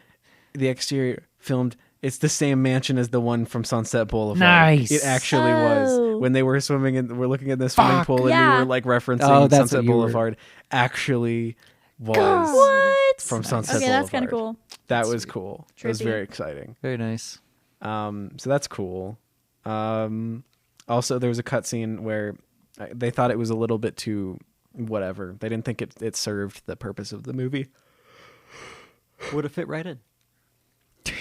the exterior filmed. It's the same mansion as the one from Sunset Boulevard. Nice. It actually was when they were swimming and we're looking at the swimming pool and Yeah. we were like referencing Oh, that's Sunset what you were- Boulevard. Actually, was What? from Nice. Sunset Okay, Boulevard. that's kind of cool. That That's was sweet. cool. It was Trippy. very exciting. Very nice. So that's cool. Also, there was a cutscene where they thought it was a little bit too whatever. They didn't think it served the purpose of the movie. Would have fit right in.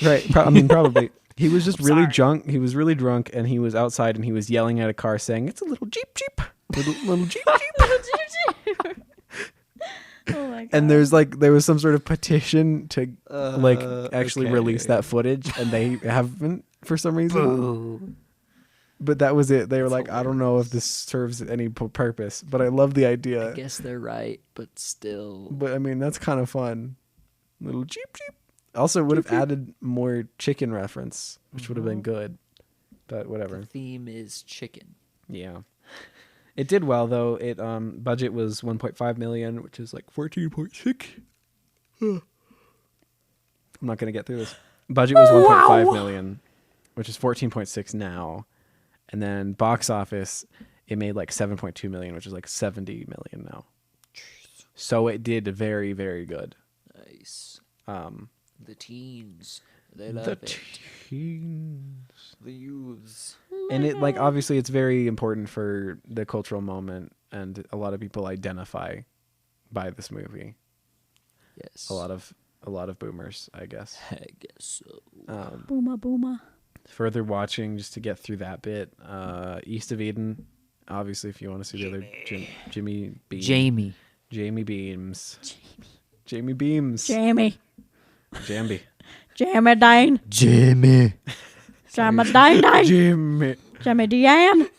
Right. I mean, probably. He was just really sorry. drunk. He was really drunk, and he was outside, and he was yelling at a car, saying, "It's a little Jeep, little Jeep, Jeep." Oh my god. And there was some sort of petition to actually okay. release that footage, and they haven't for some reason. But that was it. They were like, I don't know if this serves any purpose, but I love the idea. I guess they're right, but still. But I mean, that's kind of fun. Little Jeep. Also, would have added more chicken reference, which would have been good. But whatever. The theme is chicken. Yeah. It did well though. It budget was 1.5 million, which is like 14.6. I'm not going to get through this. Budget was 1.5 million, which is 14.6 now. And then box office, it made like 7.2 million, which is like 70 million now. So it did very, very good. Nice. The teens, they love The it. teens. The youths. And it like obviously it's very important for the cultural moment, and a lot of people identify by this movie. Yes. A lot of boomers, I guess. I guess so. Booma. Further watching just to get through that bit. East of Eden, obviously, if you want to see the other Jimmy Beam. Jamie Beams. Jamie Beams. Jamie. Jamby. Jamie Dine. Jimmy. Jamie Dine. Jimmy. Jamie Deanne.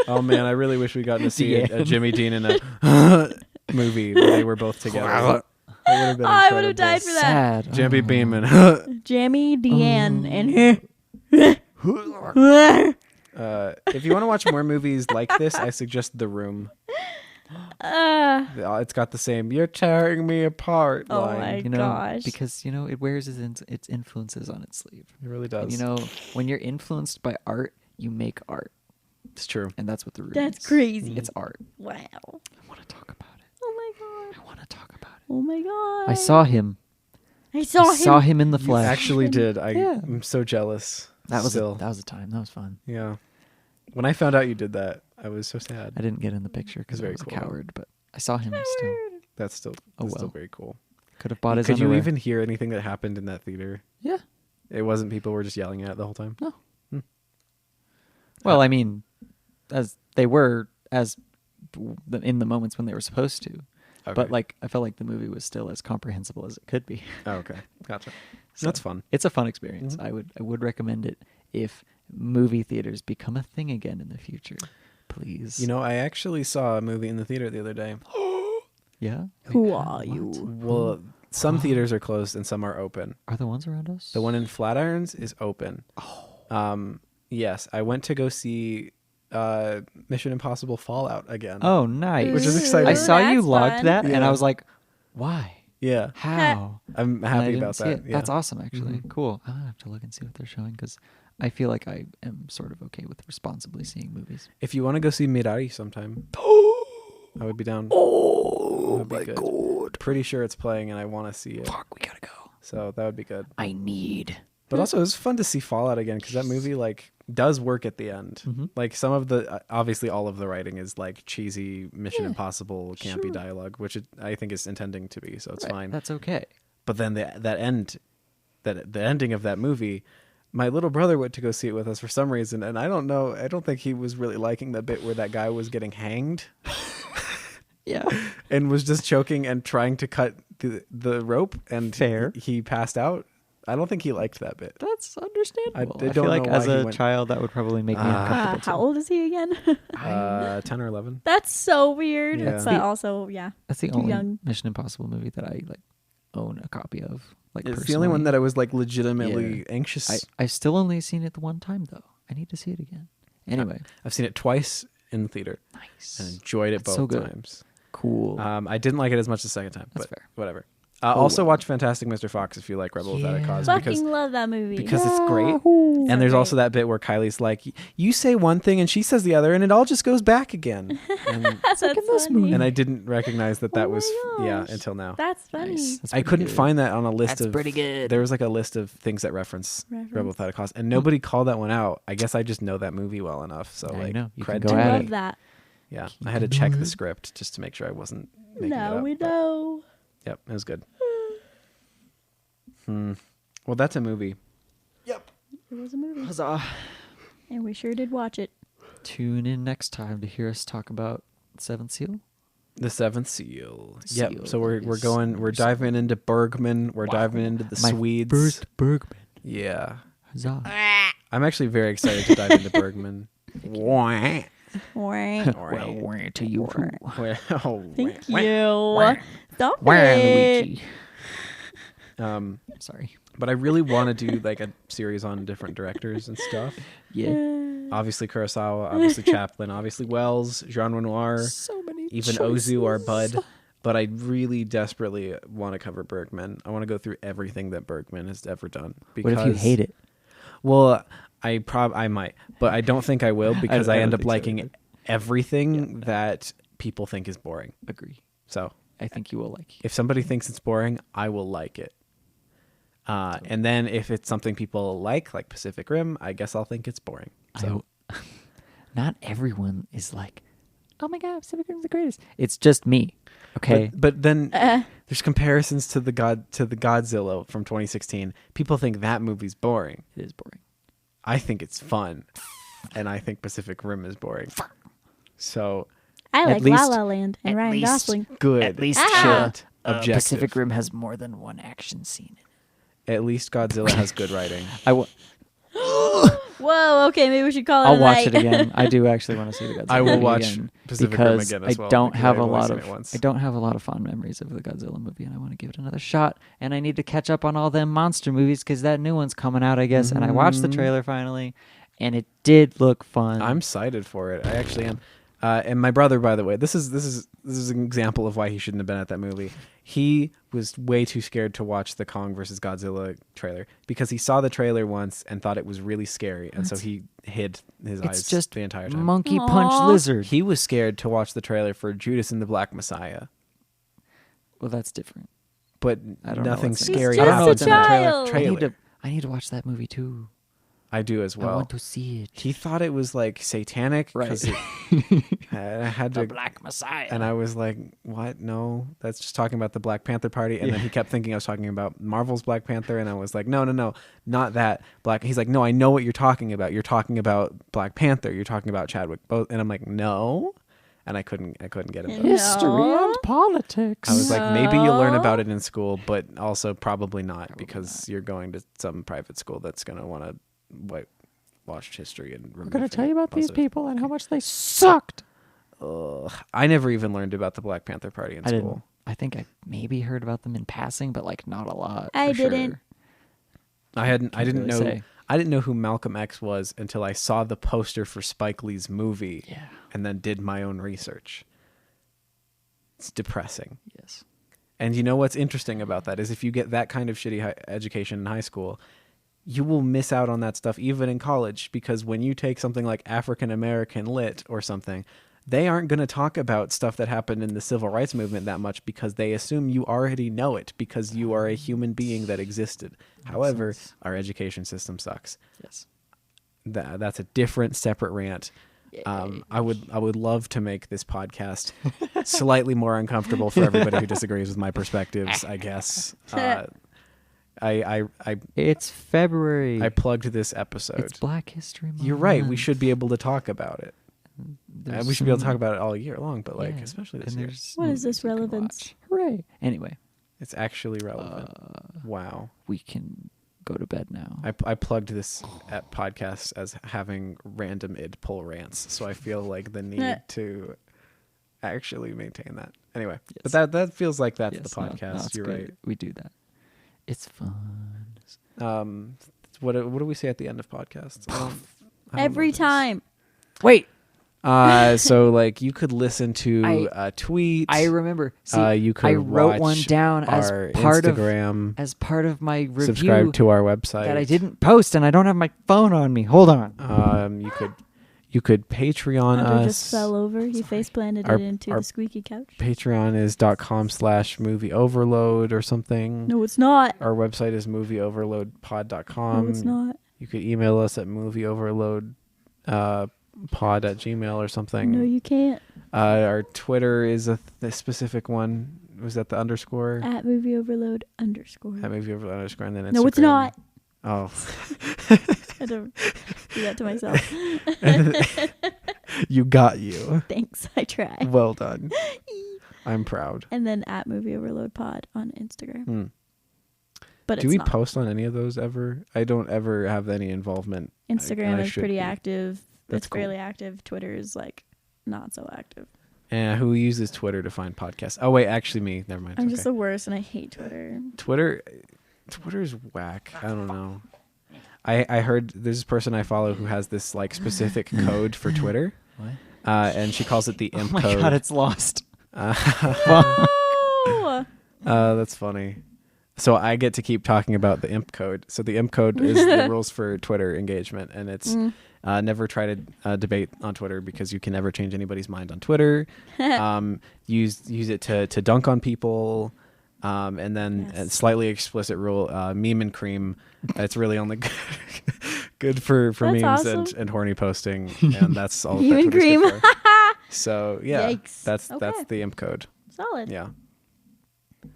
Oh man, I really wish we got to see a Deanne. Jimmy Dean in a movie where they were both together. That would have been I would have incredible. died for that. Sad. Jamie Oh. Beam and Jamie Deanne and her. if you want to watch more movies like this, I suggest The Room. It's got the same "You're tearing me apart" Oh line. my You know, gosh. because it wears its influences on its sleeve. It really And, does. when you're influenced by art, you make art, It's true. and that's what the room That's is. crazy. It's art. Wow. I want to talk about it. Oh my god. I want to talk about it. Oh my god. I saw him. I saw him. in the You flesh. actually did. Yeah. I'm so jealous. that was still. that was a time. That was fun. Yeah. When I found out you did that, I was so sad. I didn't get in the picture because I very was cool. a coward, but I saw him still. That's still Oh, still well. very cool. Could have bought his Could you underwear. even hear anything that happened in that theater? Yeah. It wasn't people were just yelling at it the whole time. No. Well, I mean, as they were in the moments when they were supposed to. Okay. But like I felt like the movie was still as comprehensible as it could be. Oh, okay, gotcha. So, That's fun. It's a fun experience. Mhm. I would recommend it if movie theaters become a thing again in the future. Please. You know, I actually saw a movie in the theater the other day. Yeah. Who are you? Well, some theaters are closed and some are open. Are the ones around us? The one in Flatirons is open. Oh. Yes, I went to go see Mission Impossible Fallout again. Oh, nice. Which is exciting. I saw you That's logged fun. that, and Yeah. I was like, "Why? Yeah, How?" I'm And I happy didn't about see that. it. Yeah. That's awesome, actually. Mhm. Cool. I'll have to look and see what they're showing because I feel like I am sort of okay with responsibly seeing movies. If you want to go see Mirari sometime, I would be down. Oh That'd be good. god! Pretty sure it's playing, and I want to see it. Fuck, we gotta go. So that would be good. I need. But also, it was fun to see Fallout again because that movie like does work at the end. Mhm. Like some of the obviously all of the writing is like cheesy Mission Yeah, Impossible campy sure. dialogue, which I think is intending to be. So it's Right, fine. That's okay. But then the ending of that movie, my little brother went to go see it with us for some reason, and I don't know. I don't think he was really liking the bit where that guy was getting hanged. Yeah. and was just choking and trying to cut the rope, and Fair. he passed out. I don't think he liked that bit. That's understandable. I I don't feel like know why as he a went- child that would probably make me uncomfortable too. How old is he again? 10 or 11. That's so weird. Yeah. That's The- also, yeah. That's the too only young. Mission Impossible movie that I like own a copy of. Like It's the only one personally. that I was like legitimately Yeah. anxious. I've still only seen it the one time though. I need to see it again. Anyway, I've seen it twice in the theater nice. and enjoyed it That's so both good. times. Cool. I didn't like it as much the second time, That's but fair. whatever. Oh, Also, well. watch Fantastic Mr. Fox if you like Rebel Without a Yeah. Cause, Fucking love that movie. because it's great. Yahoo! And there's great. also that bit where Kylie's like, "You say one thing and she says the other, and it all just goes back again." And, That's like in this funny. movie. and I didn't recognize that Oh was my yeah gosh. until now. That's funny. Nice. That's I pretty couldn't good. find that on a list That's of. pretty good. There was like a list of things that reference Reference. Rebel Without a Cause, and nobody called that one out. I guess I just know that movie well enough, so Now you like know. You can cred go to I at me. love it. that. Yeah, You I had to can check do the it. script just to make sure I wasn't making it Now up. we but- know. Yep, it was good. Well, that's a movie. It was a movie. Huzzah. And we sure did watch it. Tune in next time to hear us talk about Seventh Seal. The Seventh Seal. Yep. Seal So we're is going. number We're diving into Bergman. We're diving into the My Swedes. first Bergman. Yeah. Huzzah. I'm actually very excited to dive into Bergman. Wah. Wah. Well, to you too. Well, Thank wah. you. Stop Wow, it. Luigi. Sorry. But I really want to do like a series on different directors and stuff. Yeah. Obviously Kurosawa, obviously Chaplin, obviously Wells, Jean Renoir, So many even choices. Ozu or Bud. But I really desperately want to cover Bergman. I want to go through everything that Bergman has ever done. What if you hate it? Well, I might, but I don't think I will because I I, don't end up think so liking either. everything that people think is boring. Agree. So I think you will like it. if somebody thinks it's boring, I will like it. And then if it's something people like Pacific Rim, I guess I'll think it's boring. So Not everyone is like, oh my god, Pacific Rim's the greatest. It's just me. Okay. but then there's comparisons to the Godzilla from 2016. People think that movie's boring. It is boring. I think it's fun, and I think Pacific Rim is boring. So I At like La least- La Land and Ryan Gosling. good. At least Shit. Objective. Pacific Rim has more than one action scene. At least Godzilla has good writing. Whoa, okay, maybe we should call it I'll a watch night. it again. I do actually want to see the Godzilla. I will movie watch again Pacific Rim because again as well, I don't because have I've a only lot seen of it once. I don't have a lot of fond memories of the Godzilla movie, and I want to give it another shot. And I need to catch up on all them monster movies because that new one's coming out, I guess. And I watched the trailer finally, and it did look fun. I'm excited for it. I actually am. And my brother, by the way, this is an example of why he shouldn't have been at that movie. He was way too scared to watch the Kong versus Godzilla trailer because he saw the trailer once and thought it was really scary, and so he hid his eyes it's just the entire time. monkey punch Aw. lizard. He was scared to watch the trailer for Judas and the Black Messiah, Well, that's different. but I don't know nothing what's in scary He's just happens a in the child. trailer. I need to watch that movie too. I do as I well. want to see it. He thought it was like satanic, Right. 'cause I had to, Black Messiah. and I was like, "What? No, that's just talking about the Black Panther Party." And then he kept thinking I was talking about Marvel's Black Panther, and I was like, "No, not that Black." He's like, "No, I know what you're talking about. You're talking about Black Panther. You're talking about Chadwick both." And I'm like, "No," and I couldn't get him. No. History and politics. I was like, maybe you'll learn No. about it in school, but also probably not because you're going to some private school that's going to want to watch history and. I'm going to tell you about these people and how much they sucked. I never even learned about the Black Panther Party in I school. didn't. I think I maybe heard about them in passing, but like not a lot. I for sure. didn't. I didn't really know. say. I didn't know who Malcolm X was until I saw the poster for Spike Lee's movie, Yeah. and then did my own research. It's depressing. Yes. And you know what's interesting about that is if you get that kind of shitty education in high school, you will miss out on that stuff even in college, because when you take something like African American lit or something, they aren't going to talk about stuff that happened in the civil rights movement that much because they assume you already know it because you are a human being that existed. However, sense. our education system sucks. Yes. That's a different separate rant. I would love to make this podcast slightly more uncomfortable for everybody who disagrees with my perspectives, I guess. I It's February. plugged this episode. It's Black History Month. You're right. We should be able to talk about it. we should be able to talk about it all year long, but like, Yeah, especially this and year. there's What is movies this you can relevance? watch. Hooray. Anyway, It's actually relevant. Wow. we can go to bed now. I plugged this at podcast as having random id pull rants, so I feel like the need to actually maintain that. Anyway, Yes. but that feels like that's Yes, the no, podcast. it's You're good. We do that. It's fun. right. What do we say at the end of podcasts? I don't Every know this. time. Wait, So like you could listen to a tweet. I remember. See, you could I wrote one watch down as our part Instagram. as part of my review Subscribe to our website that I didn't post, and I don't have my phone on me. Hold on. You could Patreon Hunter us. just fell over. He face planted Our- it into our- the squeaky couch. Patreon is .com/movie overload or something. No, it's not. Our website is movieoverloadpod.com. No, it's not. You could email us at movieoverload pod@gmail or something. No, you can't. Our Twitter is a specific one. Was that the underscore? At movie overload _ At movieoverload underscore and then Instagram. No, it's not. Oh. I don't do that to myself. You got you. Thanks. I try. Well done. I'm proud. And then at movie overload pod on Instagram. But Do it's we not. post on any of those ever? I don't ever have any involvement. Instagram I is should pretty be. active. That's It's cool. fairly active. Twitter is like not so active. And who uses Twitter to find podcasts? Oh wait, actually me. Never mind. I'm Okay. just the worst and I hate Twitter. Twitter's whack. I don't know. I heard there's this person I follow who has this like specific code for Twitter. What? And she calls it the Oh imp my code. god, it's lost. Oh! That's funny. So I get to keep talking about the imp code. So the imp code is the rules for Twitter engagement, and it's never try to debate on Twitter because you can never change anybody's mind on Twitter. Use it to dunk on people, and then a slightly explicit rule: meme and cream. It's really only good for That's memes awesome. and horny posting, and that's all. Meme that and Twitter's good cream. for. So yeah, Yikes. that's Okay. the imp code. Solid. Yeah.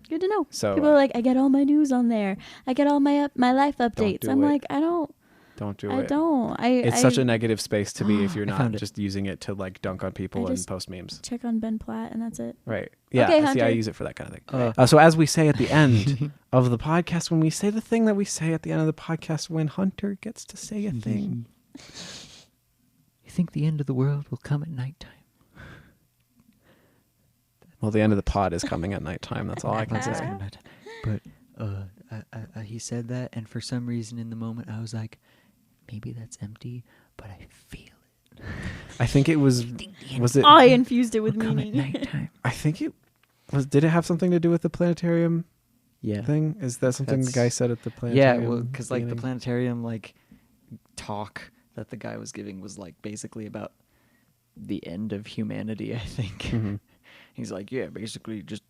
Good to know. So People are like, I get all my news on there. I get all my life updates. do I'm it. like, I don't. Don't do I it. don't. It's such a negative space to be if you're I not found it. just using it to like dunk on people I and just- post memes. check on Ben Platt and that's it. Right. Yeah. Okay, See, I Hunter. use it for that kind of thing. So as we say at the end of the podcast, when we say the thing that we say at the end of the podcast, when Hunter gets to say a thing. You think the end of the world will come at nighttime? Well, the end of the pod is coming at nighttime. That's all I can It's say. coming at nighttime. But he said that, and for some reason in the moment I was like, maybe that's empty, but I feel it. I think it was it I infused it with Will come at meaning. nighttime. I think it was did it have something to do with the planetarium Yeah. thing? Is that something the That's- guy said at the Yeah, planetarium? well, because like the beginning? planetarium talk that the guy was giving was like basically about the end of humanity, I think. Mhm. He's like, yeah, basically just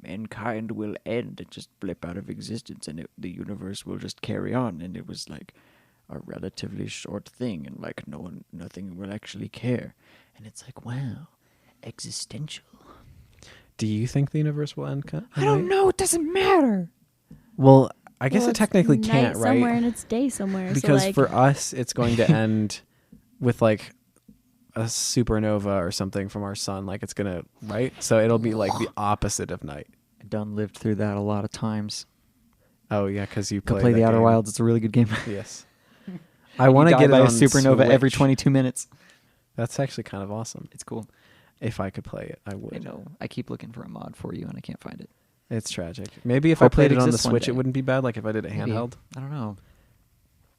mankind will end and just blip out of existence, and the universe will just carry on. And it was like a relatively short thing, and like nothing will actually care. And it's like, wow, existential. Do you think the universe will end? I don't know. It doesn't matter. Well, I guess Well, it technically it's can't, night right? somewhere and it's day somewhere. Because so like, for us, it's going to end with like a supernova or something from our sun. Like it's gonna, right? So it'll be like the opposite of night. I done lived through that a lot of times. Oh yeah, because you Go play play that the Outer game. Wilds. It's a really good game. Yes. I want to You die get it by on a supernova every Switch. 22 minutes. That's actually kind of awesome. It's cool. If I could play it, I I would. know. I keep looking for a mod for you, and I can't find it. It's tragic. Maybe if I Hopefully played it it on the exists one Switch, day. it wouldn't be bad. Like if I did it Maybe. handheld. I don't know.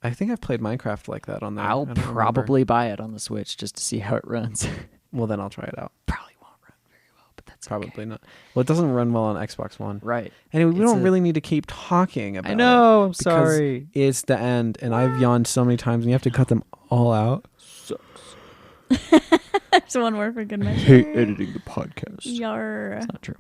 I think I've played Minecraft like that on there. I I'll don't remember. probably buy it on the Switch just to see how it runs. Well, then I'll try it out. Probably won't run very well, but that's Probably okay. not. Well, it doesn't run well on Xbox One. Right. Anyway, we It's don't a- really need to keep talking about I know. I'm because sorry. it's the end, and I've yawned so many times, and you have to cut them all out. There's one word for good measure. editing the podcast. Yar. It's not true.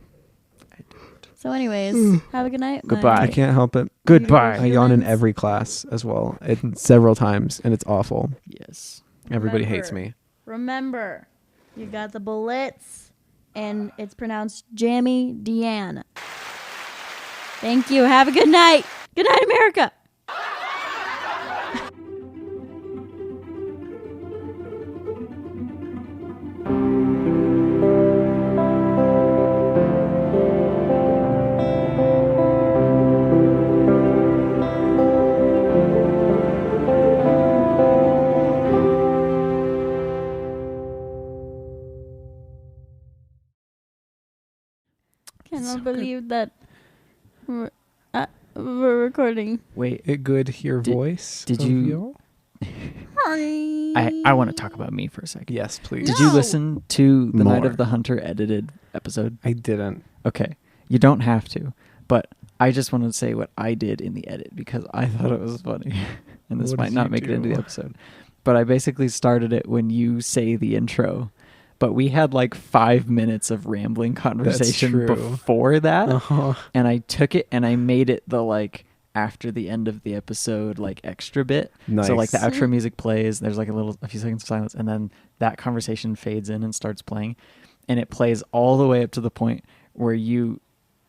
So anyways, have a good night. Goodbye. I can't help it. Goodbye. I yawn in Humans. every class as well, several times, and it's awful. Yes. Everybody hates Remember. me. Remember, you got the bullets, and it's pronounced Jammy Deanne. Thank you. Have a good night. Good night, America. believe that we're recording. Wait, It good hear voice. did of you- y'all? I want to talk about me for a second. Yes, please. Did you No. listen to the Night More. of the Hunter edited episode? I didn't. Okay. You don't have to, but I just wanted to say what I did in the edit because I thought it was funny. And this What might did not you make it into do? the episode. But I basically started it when you say the intro. But we had like 5 minutes of rambling conversation true. before that. Uh-huh. And I took it and I made it the like after the end of the episode like extra bit. Nice. So like the outro music plays, there's like a few seconds of silence, and then that conversation fades in and starts playing, and it plays all the way up to the point where you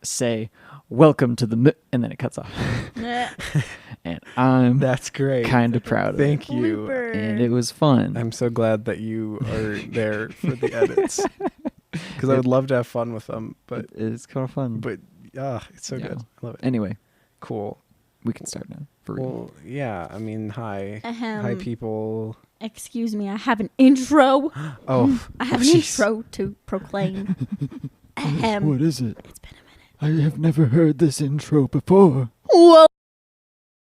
say welcome to the and then it cuts off. And I'm That's great. kind of proud of it. Thank you. Blooper. And it was fun. I'm so glad that you are there for the edits because I would love to have fun with them. But It's kind of fun. it's so Yeah. good. I love it. Anyway, Cool. we can start now for real. Well, yeah. I mean, hi, hi, people. Excuse me, I have an intro. Oh, I have an jeez. intro to proclaim. What is it? It's been a minute. I have never heard this intro before. Whoa.